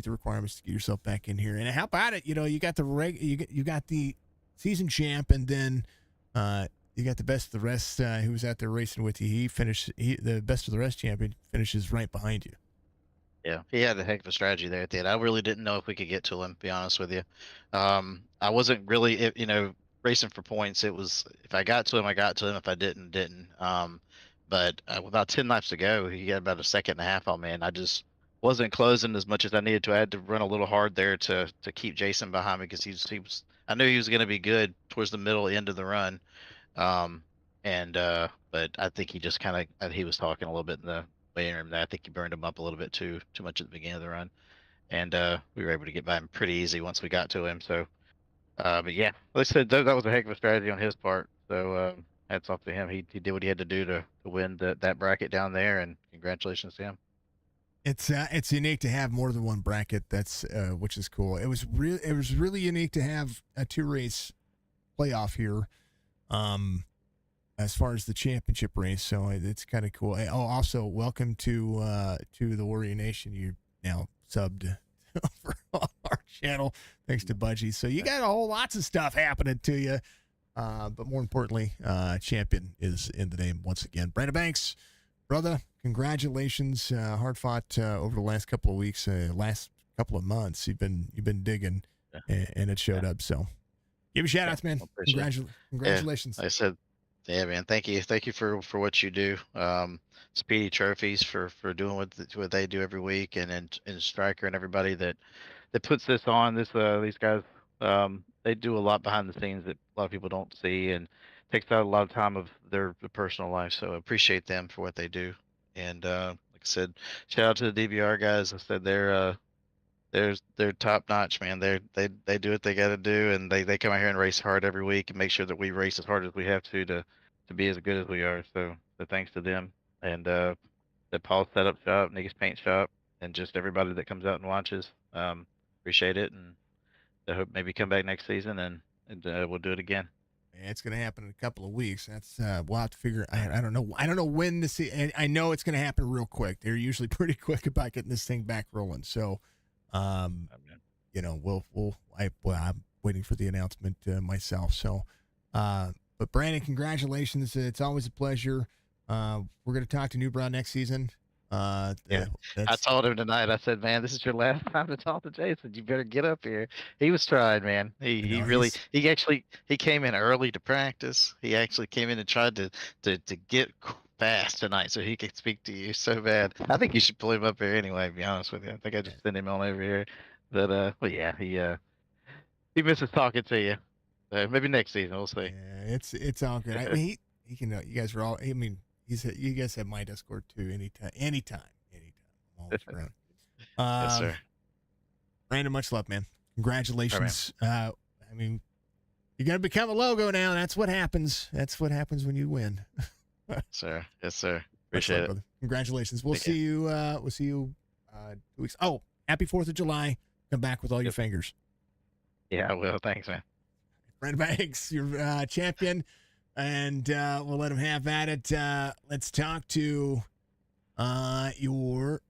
requirements to get yourself back in here. And how about it? You got you got the season champ, and then you got the best of the rest who was out there racing with you. The best of the rest champion finishes right behind you. Yeah, he had a heck of a strategy there at the end. I really didn't know if we could get to him, to be honest with you. I wasn't really, racing for points. It was if I got to him, I got to him. If I didn't, didn't. But with about 10 laps to go, he got about a second and a half on me, and I just wasn't closing as much as I needed to. I had to run a little hard there to keep Jason behind me because he was. I knew he was going to be good towards the middle end of the run. Um, and but I think he just kind of he was talking a little bit in the waiting room there. I think he burned him up a little bit too much at the beginning of the run, and we were able to get by him pretty easy once we got to him. So, but yeah, like I said, that was a heck of a strategy on his part. So hats off to him. He did what he had to do to win that bracket down there, and congratulations to him. It's unique to have more than one bracket. That's which is cool. It was really unique to have a 2-race playoff here. As far as the championship race, so it's kind of cool. Oh, also welcome to the Warrior Nation. You now subbed for our channel thanks to Budgie. So you got a whole lots of stuff happening to you. But more importantly, champion is in the name once again. Brandon Banks, brother, congratulations. Hard fought over the last couple of weeks, last couple of months. You've been digging, Yeah. and it showed up. So give a shout outs, man. I appreciate it. Congratulations. I said, yeah, man. Thank you for what you do. Speedy Trophies for doing what they do every week, and Striker and everybody that puts this on. These guys, they do a lot behind the scenes that a lot of people don't see, and takes out a lot of time of their personal life. So I appreciate them for what they do. And like I said, shout out to the DVR guys. I said they're top notch, man. They do what they got to do, and they come out here and race hard every week and make sure that we race as hard as we have to be as good as we are. So thanks to them, and the Paul Setup Shop, Niggas Paint Shop, and just everybody that comes out and watches. Appreciate it, and I hope maybe come back next season and we'll do it again. Yeah, it's going to happen in a couple of weeks. That's we'll have to figure. I don't know. I don't know when to see. And I know it's going to happen real quick. They're usually pretty quick about getting this thing back rolling. So, I'm waiting for the announcement myself. So, but Brandon, congratulations. It's always a pleasure. We're going to talk to New Brown next season. Yeah, I told him tonight. I said, "Man, this is your last time to talk to Jason. You better get up here." He was trying, man. He came in early to practice. He actually came in and tried to get fast tonight so he could speak to you so bad. I think you should pull him up here anyway. To be honest with you, I think I just sent him on over here. But yeah, he misses talking to you. Maybe next season we'll see. Yeah, it's all good. I mean, he can. You guys are all. I mean, you guys have my Discord too. Anytime. I'm always around. Yes, sir. Brandon, much love, man. Congratulations. All right, I mean, you're gonna become a logo now. That's what happens. That's what happens when you win. Sir. Yes, sir. Appreciate it. Brother. Congratulations. We'll see you. We'll see you 2 weeks. Oh, happy 4th of July. Come back with all your fingers. Yeah, I will. Thanks, man. Brandon Banks, your champion. And we'll let him have at it. Let's talk to your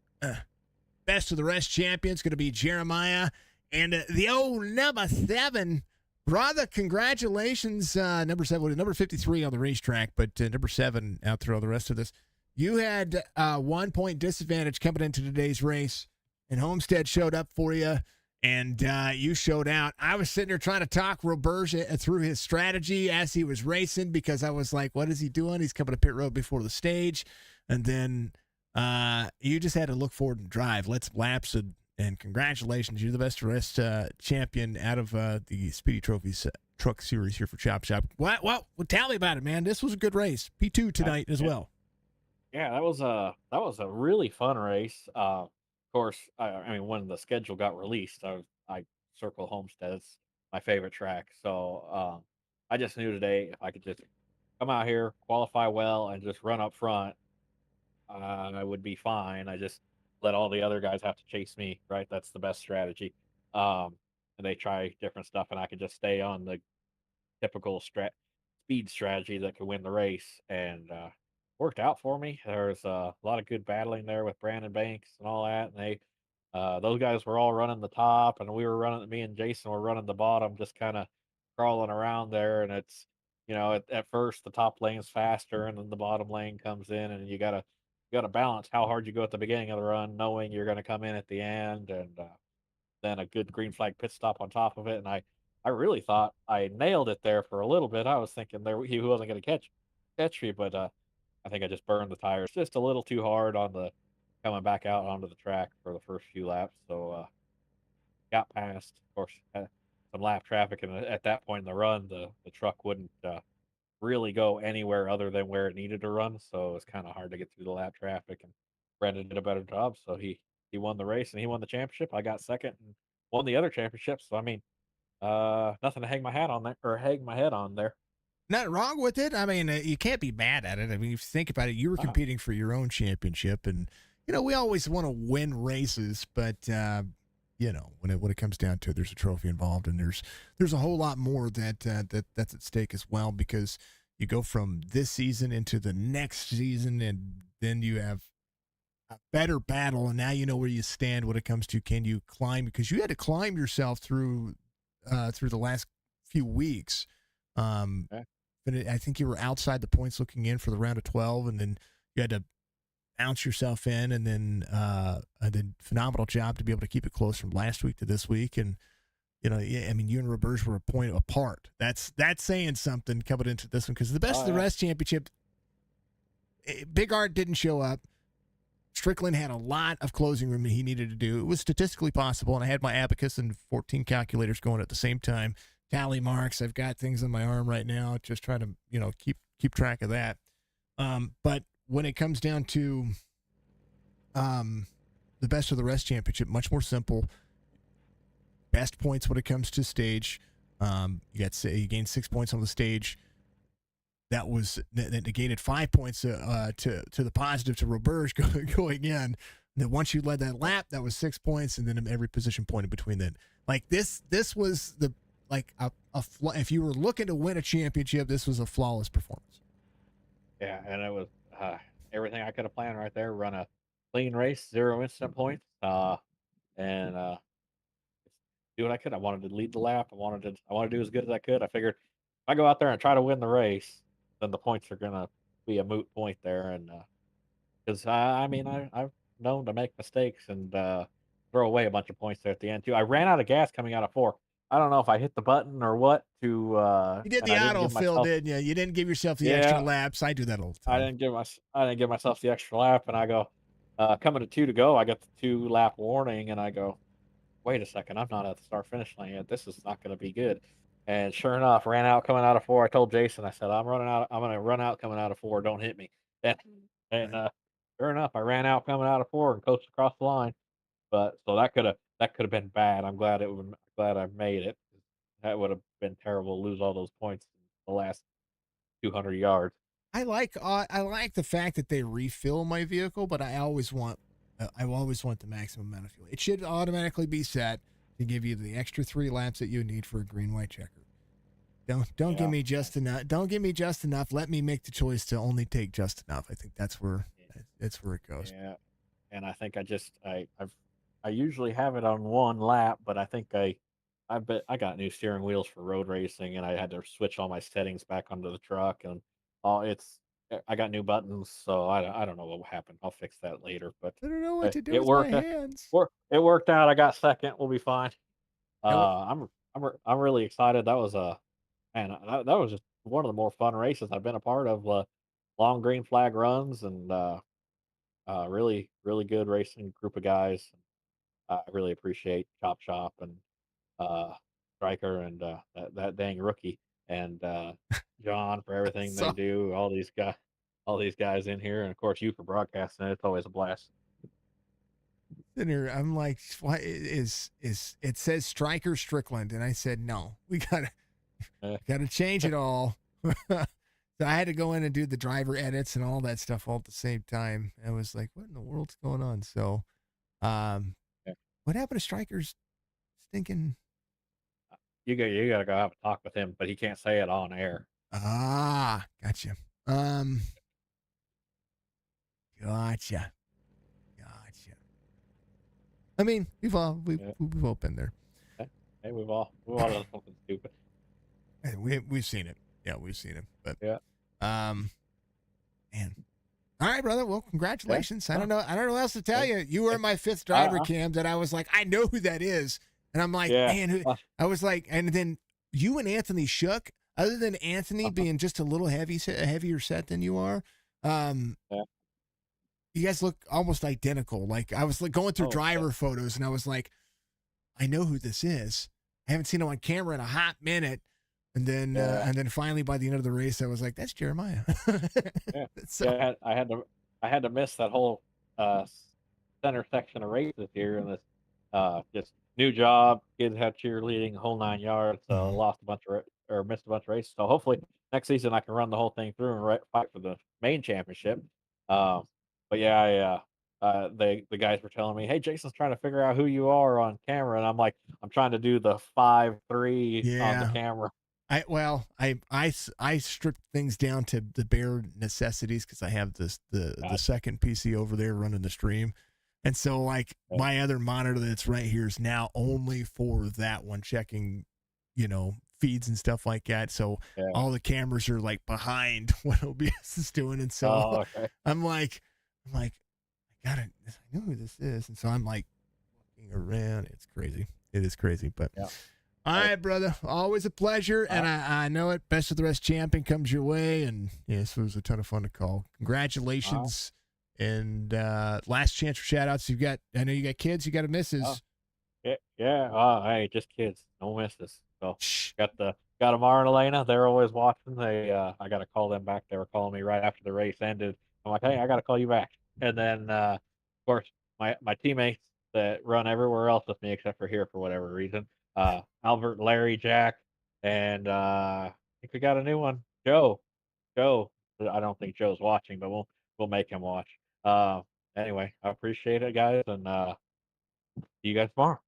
best of the rest champion. It's going to be Jeremiah. And the old number 7. Brother, congratulations. Number 53 on the racetrack, but number 7 out through all the rest of this. You had 1 point disadvantage coming into today's race, and Homestead showed up for you. And you showed out. I was sitting there trying to talk Roberge through his strategy as he was racing because I was like, what is he doing? He's coming to pit road before the stage. And then you just had to look forward and drive. Let's laps. And congratulations. You're the best rest champion out of the Speedy Trophies truck series here for Chop Shop. Well, tell me about it, man. This was a good race. P2 tonight as well. Yeah, that was a really fun race. Of course, I mean, when the schedule got released, I circle Homestead. It's my favorite track. So I just knew today if I could just come out here, qualify well, and just run up front, I would be fine. I just let all the other guys have to chase me, right? That's the best strategy. And they try different stuff, and I could just stay on the typical speed strategy that could win the race, and worked out for me. There was a lot of good battling there with Brandon Banks and all that, and those guys were all running the top, and me and Jason were running the bottom, just kind of crawling around there. And it's, at first the top lane's faster, and then the bottom lane comes in, and you gotta balance how hard you go at the beginning of the run, knowing you're going to come in at the end, and then a good green flag pit stop on top of it. And I really thought I nailed it there for a little bit. I was thinking he wasn't going to catch me, but I think I just burned the tires just a little too hard on the coming back out onto the track for the first few laps. So got past, of course, some lap traffic, and at that point in the run, the truck wouldn't really go anywhere other than where it needed to run. So it was kind of hard to get through the lap traffic. And Brendan did a better job, so he won the race and he won the championship. I got second and won the other championship. So I mean, nothing to hang my hat on there or hang my head on there. Nothing wrong with it. I mean, you can't be mad at it. I mean, if you think about it, you were competing for your own championship, and we always want to win races, but when it comes down to it, there's a trophy involved, and there's a whole lot more that's at stake as well, because you go from this season into the next season, and then you have a better battle, and now you know where you stand when it comes to, can you climb, because you had to climb yourself through the last few weeks. Um, Yeah. but I think you were outside the points looking in for the round of 12, and then you had to bounce yourself in, and then phenomenal job to be able to keep it close from last week to this week. And yeah, I mean, you and Roberge were a point apart. That's saying something coming into this one, because the best Oh of the yeah. rest championship, Big Art didn't show up. Strickland had a lot of closing room that he needed to do. It was statistically possible, and I had my abacus and 14 calculators going at the same time. Tally marks. I've got things on my arm right now, just trying to keep track of that. But when it comes down to the best of the rest championship, much more simple. Best points when it comes to stage. You gained 6 points on the stage. That negated 5 points to the positive to Roberge going in. And then once you led that lap, that was 6 points, and then every position point in between then. Like this was if you were looking to win a championship, this was a flawless performance. Yeah, and it was everything I could have planned right there. Run a clean race, 0 instant points, and do what I could. I wanted to lead the lap. I wanted to do as good as I could. I figured if I go out there and try to win the race, then the points are gonna be a moot point there. And because I mean, I've known to make mistakes and throw away a bunch of points there at the end too. I ran out of gas coming out of 4. I don't know if I hit the button or what to, You did and the I didn't give autofill, myself. didn't you? You didn't give yourself the extra Yeah, laps. I do that all the I time. didn't give my I didn't give myself the extra lap, and I go coming to 2 to go. I got the 2 lap warning, and I go, wait a second, I'm not at the start finish line yet. This is not going to be good. And sure enough, ran out coming out of 4. I told Jason, I said, I'm running out. I'm going to run out coming out of 4. Don't hit me. And, and Right. sure enough, I ran out coming out of 4 and coasted across the line. But so that could have been bad. Glad I made it. That would have been terrible to lose all those points in the last 200 yards. I like the fact that they refill my vehicle, but I always want the maximum amount of fuel. It should automatically be set to give you the extra 3 laps that you need for a green white checker. Don't give Yeah. me just enough. Don't give me just enough. Let me make the choice to only take just enough. I think that's where it goes. Yeah. And I think I usually have it on 1 lap, but I think I got new steering wheels for road racing, and I had to switch all my settings back onto the truck, and it's I got new buttons, so I don't know what happened. I'll fix that later, but I don't know what to do it with my worked. hands. It worked out. I got second. We'll be fine. Yeah, well, I'm really excited. That was a man. That was just one of the more fun races I've been a part of. Long green flag runs and really really good racing group of guys. I really appreciate Chop Shop and uh, Striker and that dang rookie and John for everything so they do. All these guys in here, and of course you for broadcasting. It's always a blast. sitting here, I'm like, why is it says Striker Strickland, and I said no, we Uh, gotta change it all. So I had to go in and do the driver edits and all that stuff all at the same time. I was like, what in the world's going on? So, um, yeah. what happened to Striker's stinking? You gotta go have a talk with him, but he can't say it on air. Gotcha. Um, gotcha. Gotcha. I mean, Yeah. we've all been there. Hey, we've all done something stupid. Hey, we've seen it. Yeah, we've seen it. But Yeah. um, man. All right, brother. Well, Yeah. congratulations. I Huh. don't know. I don't know what else to tell Hey, you. You were hey, my fifth I, driver, Cam. That I was like, I know who that is, and I'm like, yeah. man, who? I was like, and then you and Anthony shook. Other than Anthony Uh-huh. being just a little heavier set than you are, um, Yeah. you guys look almost identical. Like I was like going through Oh, yeah. driver photos, and I was like, I know who this is. I haven't seen him on camera in a hot minute. Yeah. And then finally by the end of the race, I was like, "That's Jeremiah." Yeah. So Yeah. I had to miss that whole uh, center section of races here, and this just new job. Kids had cheerleading, the whole 9 yards. So I mhm. lost a bunch of or missed a bunch of races. So hopefully next season I can run the whole thing through and fight for the main championship. Um, but yeah, the guys were telling me, "Hey, Jason's trying to figure out who you are on camera," and I'm like, "I'm trying to do the 5'3" on the Yeah. camera." I stripped things down to the bare necessities because I have the Gotcha. second PC over there running the stream, and so like Yeah, my other monitor that's right here is now only for that one checking, feeds and stuff like that. So yeah. all the cameras are like behind what OBS is doing, and so Oh, okay. I'm like I gotta I know who this is, and so I'm like looking around. It's crazy. It is crazy, but. Yeah. All Hey, right, brother. Always a pleasure. uh, And I know it. Best of the rest champion comes your way. And yes, it was a ton of fun to call. uh, Congratulations. And last chance for shout outs. I know you got kids, you got a uh, missus. yeah, yeah. Hey, just kids. Don't miss this. So Shh. got Amar and Elena. They're always watching. I got to call them back. They were calling me right after the race ended. I'm like, hey, I got to call you back. And then, of course, my teammates that run everywhere else with me except for here for whatever reason. Albert, Larry, Jack, and I think we got a new one, Joe. Joe. I don't think Joe's watching, but we'll make him watch. Uh, anyway, I appreciate it, guys, and see you guys tomorrow.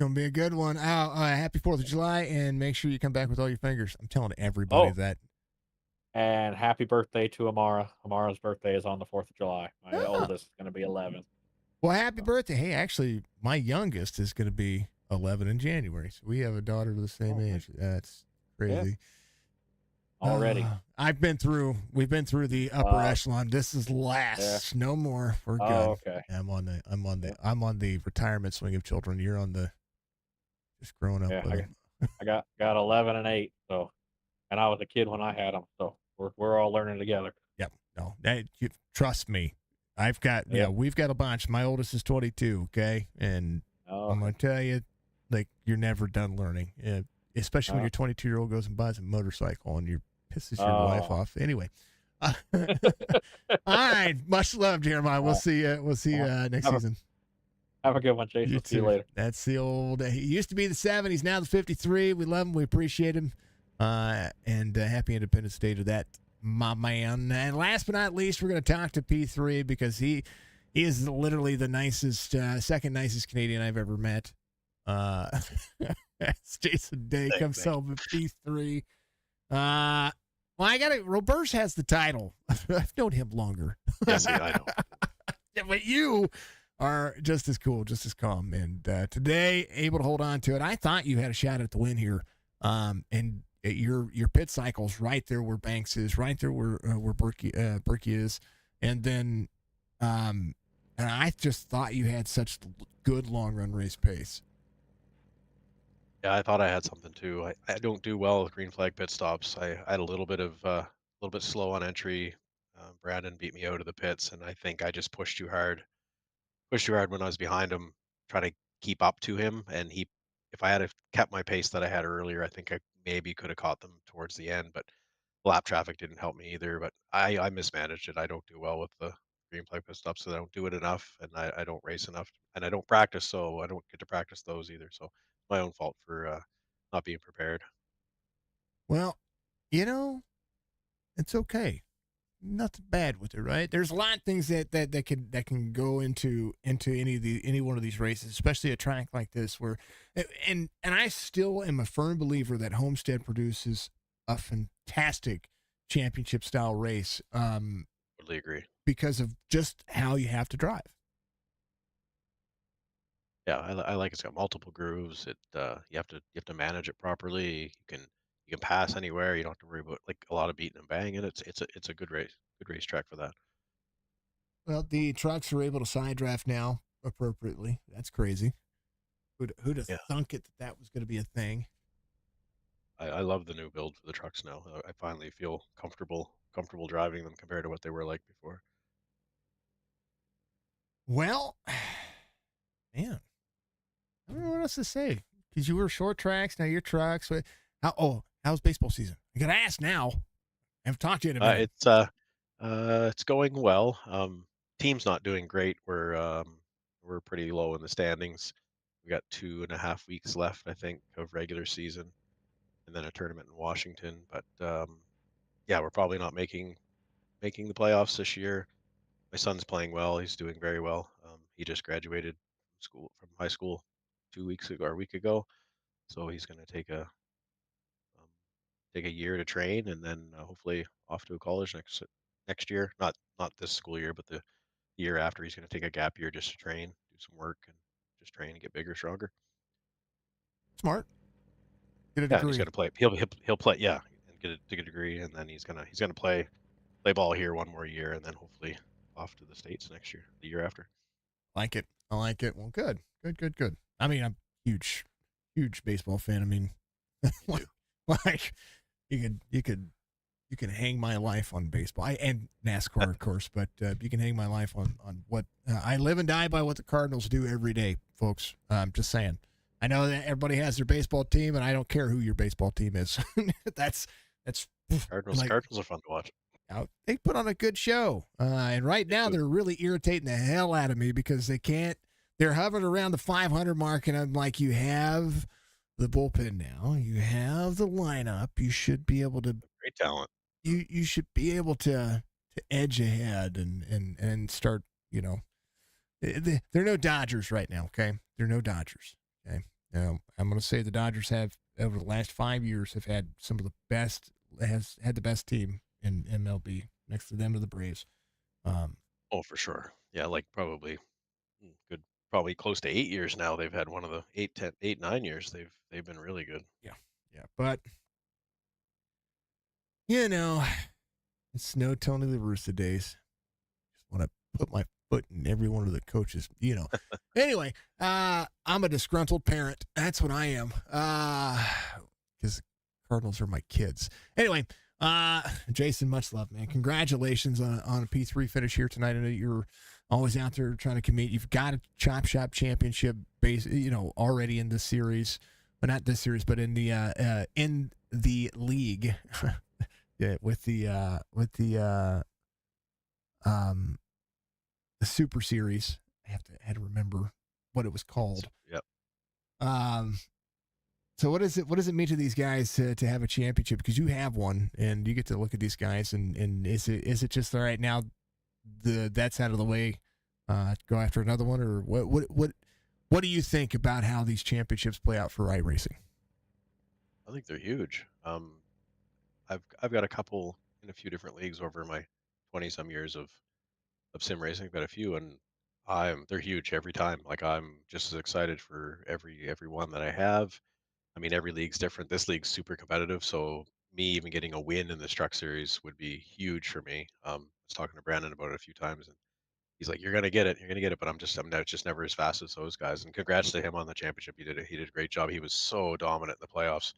Gonna be a good one. Happy 4th of July. And make sure you come back with all your fingers. I'm telling everybody Oh, that. and happy birthday to Amara. Amara's birthday is on the 4th of July. My Oh, oldest is going to be 11. well, happy So, birthday. Hey, actually, my youngest is going to be 11 in January. So we have a daughter the same oh, nice. age. That's Yeah, crazy. already. We've been through the upper Uh, echelon. This is yeah. last. No more. We're Oh, good. okay. Yeah, I'm on the retirement swing of children. You're on the just growing up yeah. with them. I got 11 and 8. So, and I was a kid when I had them. So we're all learning together. Yep. No, trust me. Yep. we've got a bunch. My oldest is 22. Okay. And Oh, I'm okay. going to tell you, like, you're never done learning. Especially when Uh, your 22-year-old goes and buys a motorcycle and you pisses your wife oh. off. Anyway. All right. Much love, Jeremiah. All right. We'll see you next Have a season. have a good one, You Jason. See you too. later. That's the old. He used to be the 7. He's now the 53. We love him. We appreciate him. And happy Independence Day to that, my man. And last but not least, we're going to talk to P3 because he is literally the nicest, second nicest Canadian I've ever met. Uh, that's Jason Day comes Thank home with P3. Well, I got it. Roberge has the title. I've known him longer. Yes, I know. Yeah, but you are just as cool, just as calm, and today able to hold on to it. I thought you had a shot at the win here, and your pit cycle's right there where Banks is, right there where Berkey is, and then and I just thought you had such good long run race pace. Yeah, I thought I had something too. I don't do well with green flag pit stops. I had a little bit slow on entry. Brandon beat me out of the pits, and I think I just pushed too hard when I was behind him, trying to keep up to him. And if I had have kept my pace that I had earlier, I think I maybe could have caught them towards the end. But lap traffic didn't help me either. But I mismanaged it. I don't do well with the green flag pit stops, so I don't do it enough, and I don't race enough, and I don't practice, so I don't get to practice those either. So my own fault for not being prepared. Well, you know, it's okay. Nothing bad with it, right? There's a lot of things that can go into any one of these races, especially a track like this where and I still am a firm believer that Homestead produces a fantastic championship style race Totally agree. because of just how you have to drive. Yeah, I like it's got multiple grooves. You have to manage it properly. You can pass anywhere. You don't have to worry about like a lot of beating and banging. It's a good racetrack for that. Well, the trucks are able to side draft now appropriately. That's crazy. Who'd have Yeah, thunk it that was going to be a thing? I love the new build for the trucks now. I finally feel comfortable driving them compared to what they were like before. Well, man, I don't know what else to say because you were short tracks, now you're trucks. How's baseball season? I got to ask now. I haven't talked to you in a Uh, minute. it's uh, it's going well. Team's not doing great. We're pretty low in the standings. We got 2.5 weeks left, I think, of regular season, and then a tournament in Washington. But yeah, we're probably not making the playoffs this year. my son's playing well. He's doing very well. He just graduated from high school 2 weeks ago or a week ago. So he's going to um, take a year to train, and then hopefully off to a college next year. Not this school year, but the year after. He's going to take a gap year just to train, do some work, and just train and get bigger, stronger. Smart. Get a Yeah, and he's degree. going to play. He'll play. Yeah, and get a degree, and then he's gonna play ball here one more year, and then hopefully off to the States next year, the year after. Like it. I like it. Well, good. Good. I mean, I'm huge baseball fan. I mean, Me too. like you can hang my life on baseball and NASCAR, of course, but you can hang my life on what I live and die by what the Cardinals do every day, folks. I'm just saying. I know that everybody has their baseball team, and I don't care who your baseball team is. that's Cardinals like, Cardinals are fun to watch. they put on a good show. And right now do. they're really irritating the hell out of me because they're hovering around the 500 mark. And I'm like, you have the bullpen now. You have the lineup. You should be able to, Great talent. you should be able to edge ahead and start, they're no Dodgers right now. Okay. They're no Dodgers. Okay. I'm going to say the Dodgers have over the last 5 years have had some of the best, has had the best team in MLB. Next to them to the Braves. Oh, for sure. Yeah, like probably close to 8 years now. They've had one of the 9 years. They've been really good. Yeah, but it's no Tony La Russa days. Just want to put my foot in every one of the coaches. Anyway, I'm a disgruntled parent. That's what I am. Because Cardinals are my kids. Anyway, Jason, much love, man. Congratulations on a P3 finish here tonight. I know you're always out there trying to compete. You've got a Chop Shop championship base, already in this series, but not this series, but in the league, yeah, with the Super Series. I had to remember what it was called. Yep. So what does it mean to these guys to have a championship? Because you have one, and you get to look at these guys, and is it just all right now? That's out of the way. Go after another one, or what do you think about how these championships play out for iRacing? I think they're huge. I've got a couple in a few different leagues over my 20-some years of sim racing. I've got a few, and they're huge every time. Like, I'm just as excited for every one that I have. I mean, every league's different. This league's super competitive, so me even getting a win in this truck series would be huge for me. I was talking to Brandon about it a few times, and he's like, "You're gonna get it. You're gonna get it." But just never as fast as those guys. And congrats to him on the championship. He did a great job. He was so dominant in the playoffs.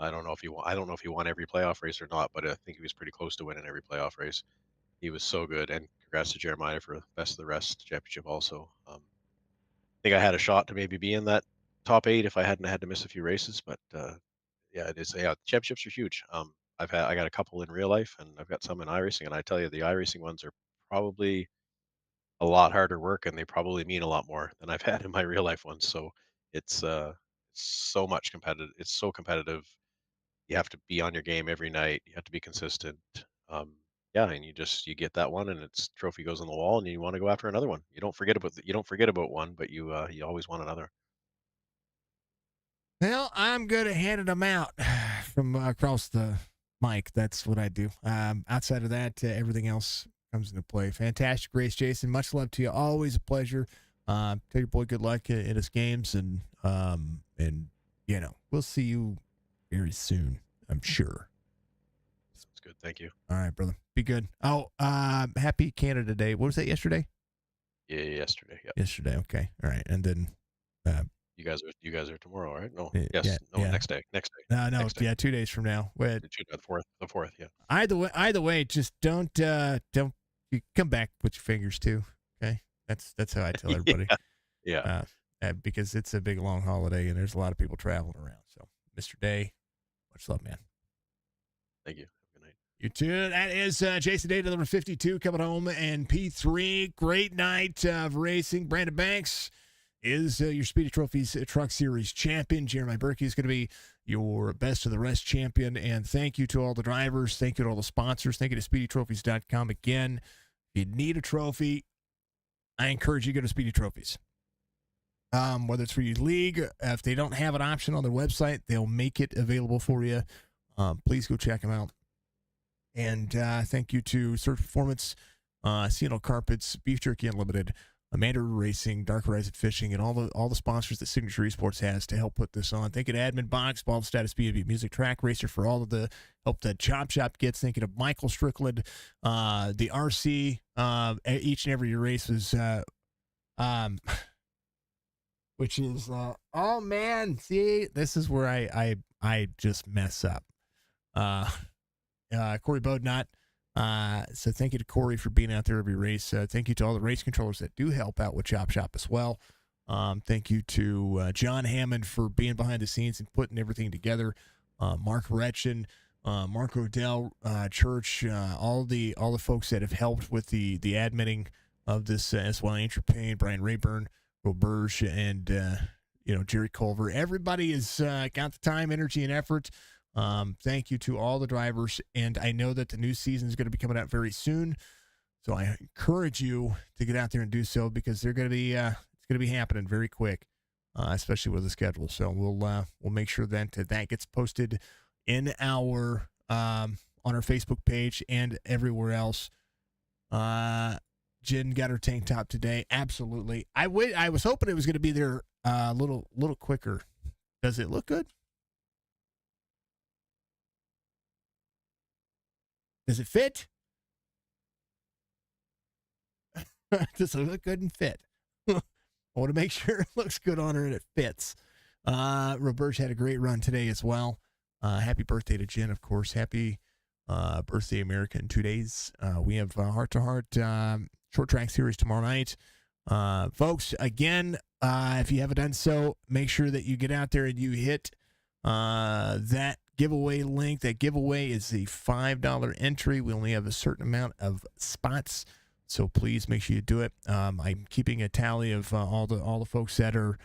I don't know if he won every playoff race or not, but I think he was pretty close to winning every playoff race. He was so good. And congrats to Jeremiah for best of the rest championship also. I think I had a shot to maybe be in that top 8 if I hadn't had to miss a few races. But yeah, it is. Yeah, championships are huge. I got a couple in real life, and I've got some in iRacing. And I tell you, the iRacing ones are probably a lot harder work, and they probably mean a lot more than I've had in my real life ones. So it's so much competitive. It's so competitive. You have to be on your game every night. You have to be consistent. Um, yeah, and you get that one, and its trophy goes on the wall, and you want to go after another one. You don't forget about one, but you always want another. Well, I'm good at handing them out from across the mic. That's what I do. Outside of that, everything else comes into play. Fantastic race, Jason. Much love to you. Always a pleasure. Tell your boy good luck in his games, and we'll see you very soon, I'm sure. Sounds good. Thank you. All right, brother. Be good. Oh, happy Canada Day. What was that, yesterday? Yeah, yesterday. Yeah. Yesterday. Okay. All right. And then You guys are tomorrow, right? No. Yeah, Yes. No. yeah. Next day. no, Next day. yeah, 2 days from now. Wait, The fourth. The fourth. Yeah. either way, just don't you come back with your fingers too. Okay. That's how I tell everybody. Yeah. Because it's a big long holiday and there's a lot of people traveling around. So, Mr. Day, much love, man. Thank you. Good night. You too. That is Jason Day, number 52, coming home, and P3. Great night of racing. Brandon Banks is your Speedy Trophies Truck Series champion. Jeremiah Berkey is going to be your best of the rest champion. And thank you to all the drivers. Thank you to all the sponsors. Thank you to SpeedyTrophies.com again. If you need a trophy, I encourage you to go to Speedy Trophies. Whether it's for your league, if they don't have an option on their website, they'll make it available for you. Please go check them out. And thank you to Search Performance, CNL Carpets, Beef Jerky Unlimited, Amanda Racing, Dark Horizon Fishing, and all the sponsors that Signature Esports has to help put this on. Thank you to Admin Box, Ball Status BB Music Track Racer for all of the help that Chop Shop gets. Thank you to Michael Strickland, the RC. Each and every race is, which is, oh man, see, this is where I just mess up. Corey Bodnott. So thank you to Corey for being out there every race. Thank you to all the race controllers that do help out with Chop Shop as well. Thank you to John Hammond for being behind the scenes and putting everything together. Mark Retchen, Mark Rodell, Church, all the folks that have helped with the adminning of this as well. Andrew Payne, Brian Rayburn, Roberge, and Jerry Culver. Everybody has got the time, energy, and effort. Thank you to all the drivers, and I know that the new season is going to be coming out very soon, so I encourage you to get out there and do so because they're going to be it's going to be happening very quick, especially with the schedule. So we'll make sure that gets posted in our on our Facebook page and everywhere else. Jen got her tank top today, absolutely. I was hoping it was going to be there a little quicker. Does it look good? Does it fit? Does it look good and fit? I want to make sure it looks good on her and it fits. Roberge had a great run today as well. Happy birthday to Jen, of course. Happy birthday, America, in 2 days. We have Heart to Heart short track series tomorrow night. Folks, again, if you haven't done so, make sure that you get out there and you hit that giveaway link. That giveaway is the $5 entry. We only have a certain amount of spots, so please make sure you do it. I'm keeping a tally of all the folks that are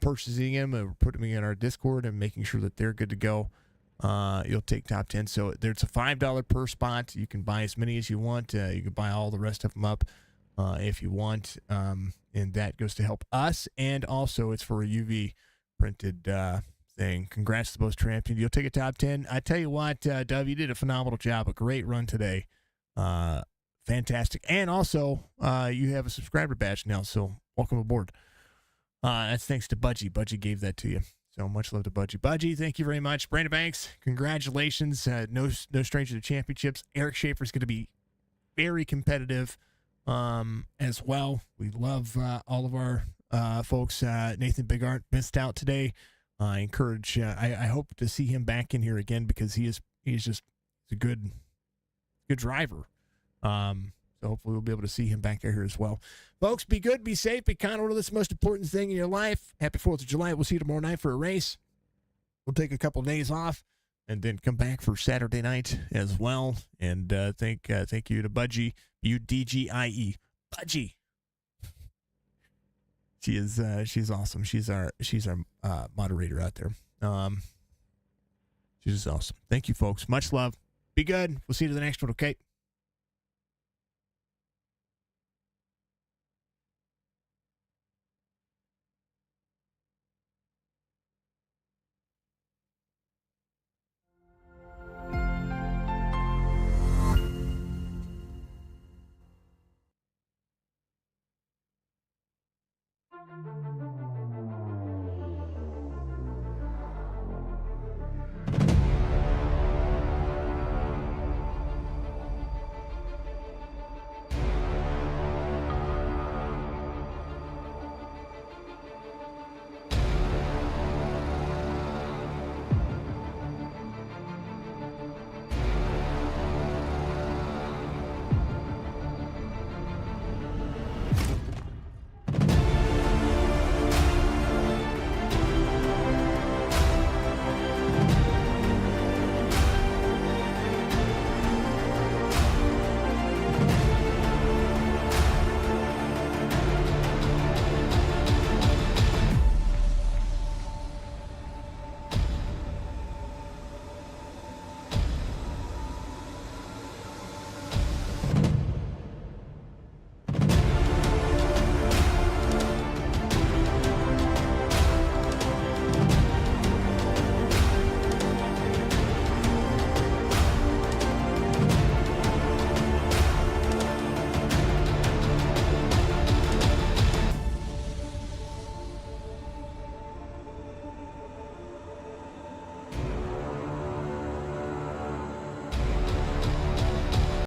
purchasing them. We're putting them in our Discord and making sure that they're good to go. You'll take top 10. So there's a $5 per spot. You can buy as many as you want. You can buy all the rest of them up if you want, and that goes to help us. And also, it's for a UV printed thing. Congrats to both champions. You'll take a top 10. I tell you what, Dove, you did a phenomenal job. A great run today. Fantastic. And also, you have a subscriber badge now, so welcome aboard. That's thanks to Budgie. Budgie gave that to you. So much love to Budgie. Budgie, thank you very much. Brandon Banks, congratulations. No stranger to championships. Eric Schaefer's going to be very competitive as well. We love all of our folks. Nathan Bigart missed out today. I encourage. I hope to see him back in here again because he's just a good driver. So hopefully we'll be able to see him back here as well. Folks, be good, be safe, be kind. One of the most important thing in your life. Happy 4th of July. We'll see you tomorrow night for a race. We'll take a couple of days off and then come back for Saturday night as well. And thank you to Budgie, Budgie, Budgie. She's awesome. She's our moderator out there. She's just awesome. Thank you, folks. Much love. Be good. We'll see you to the next one. Okay.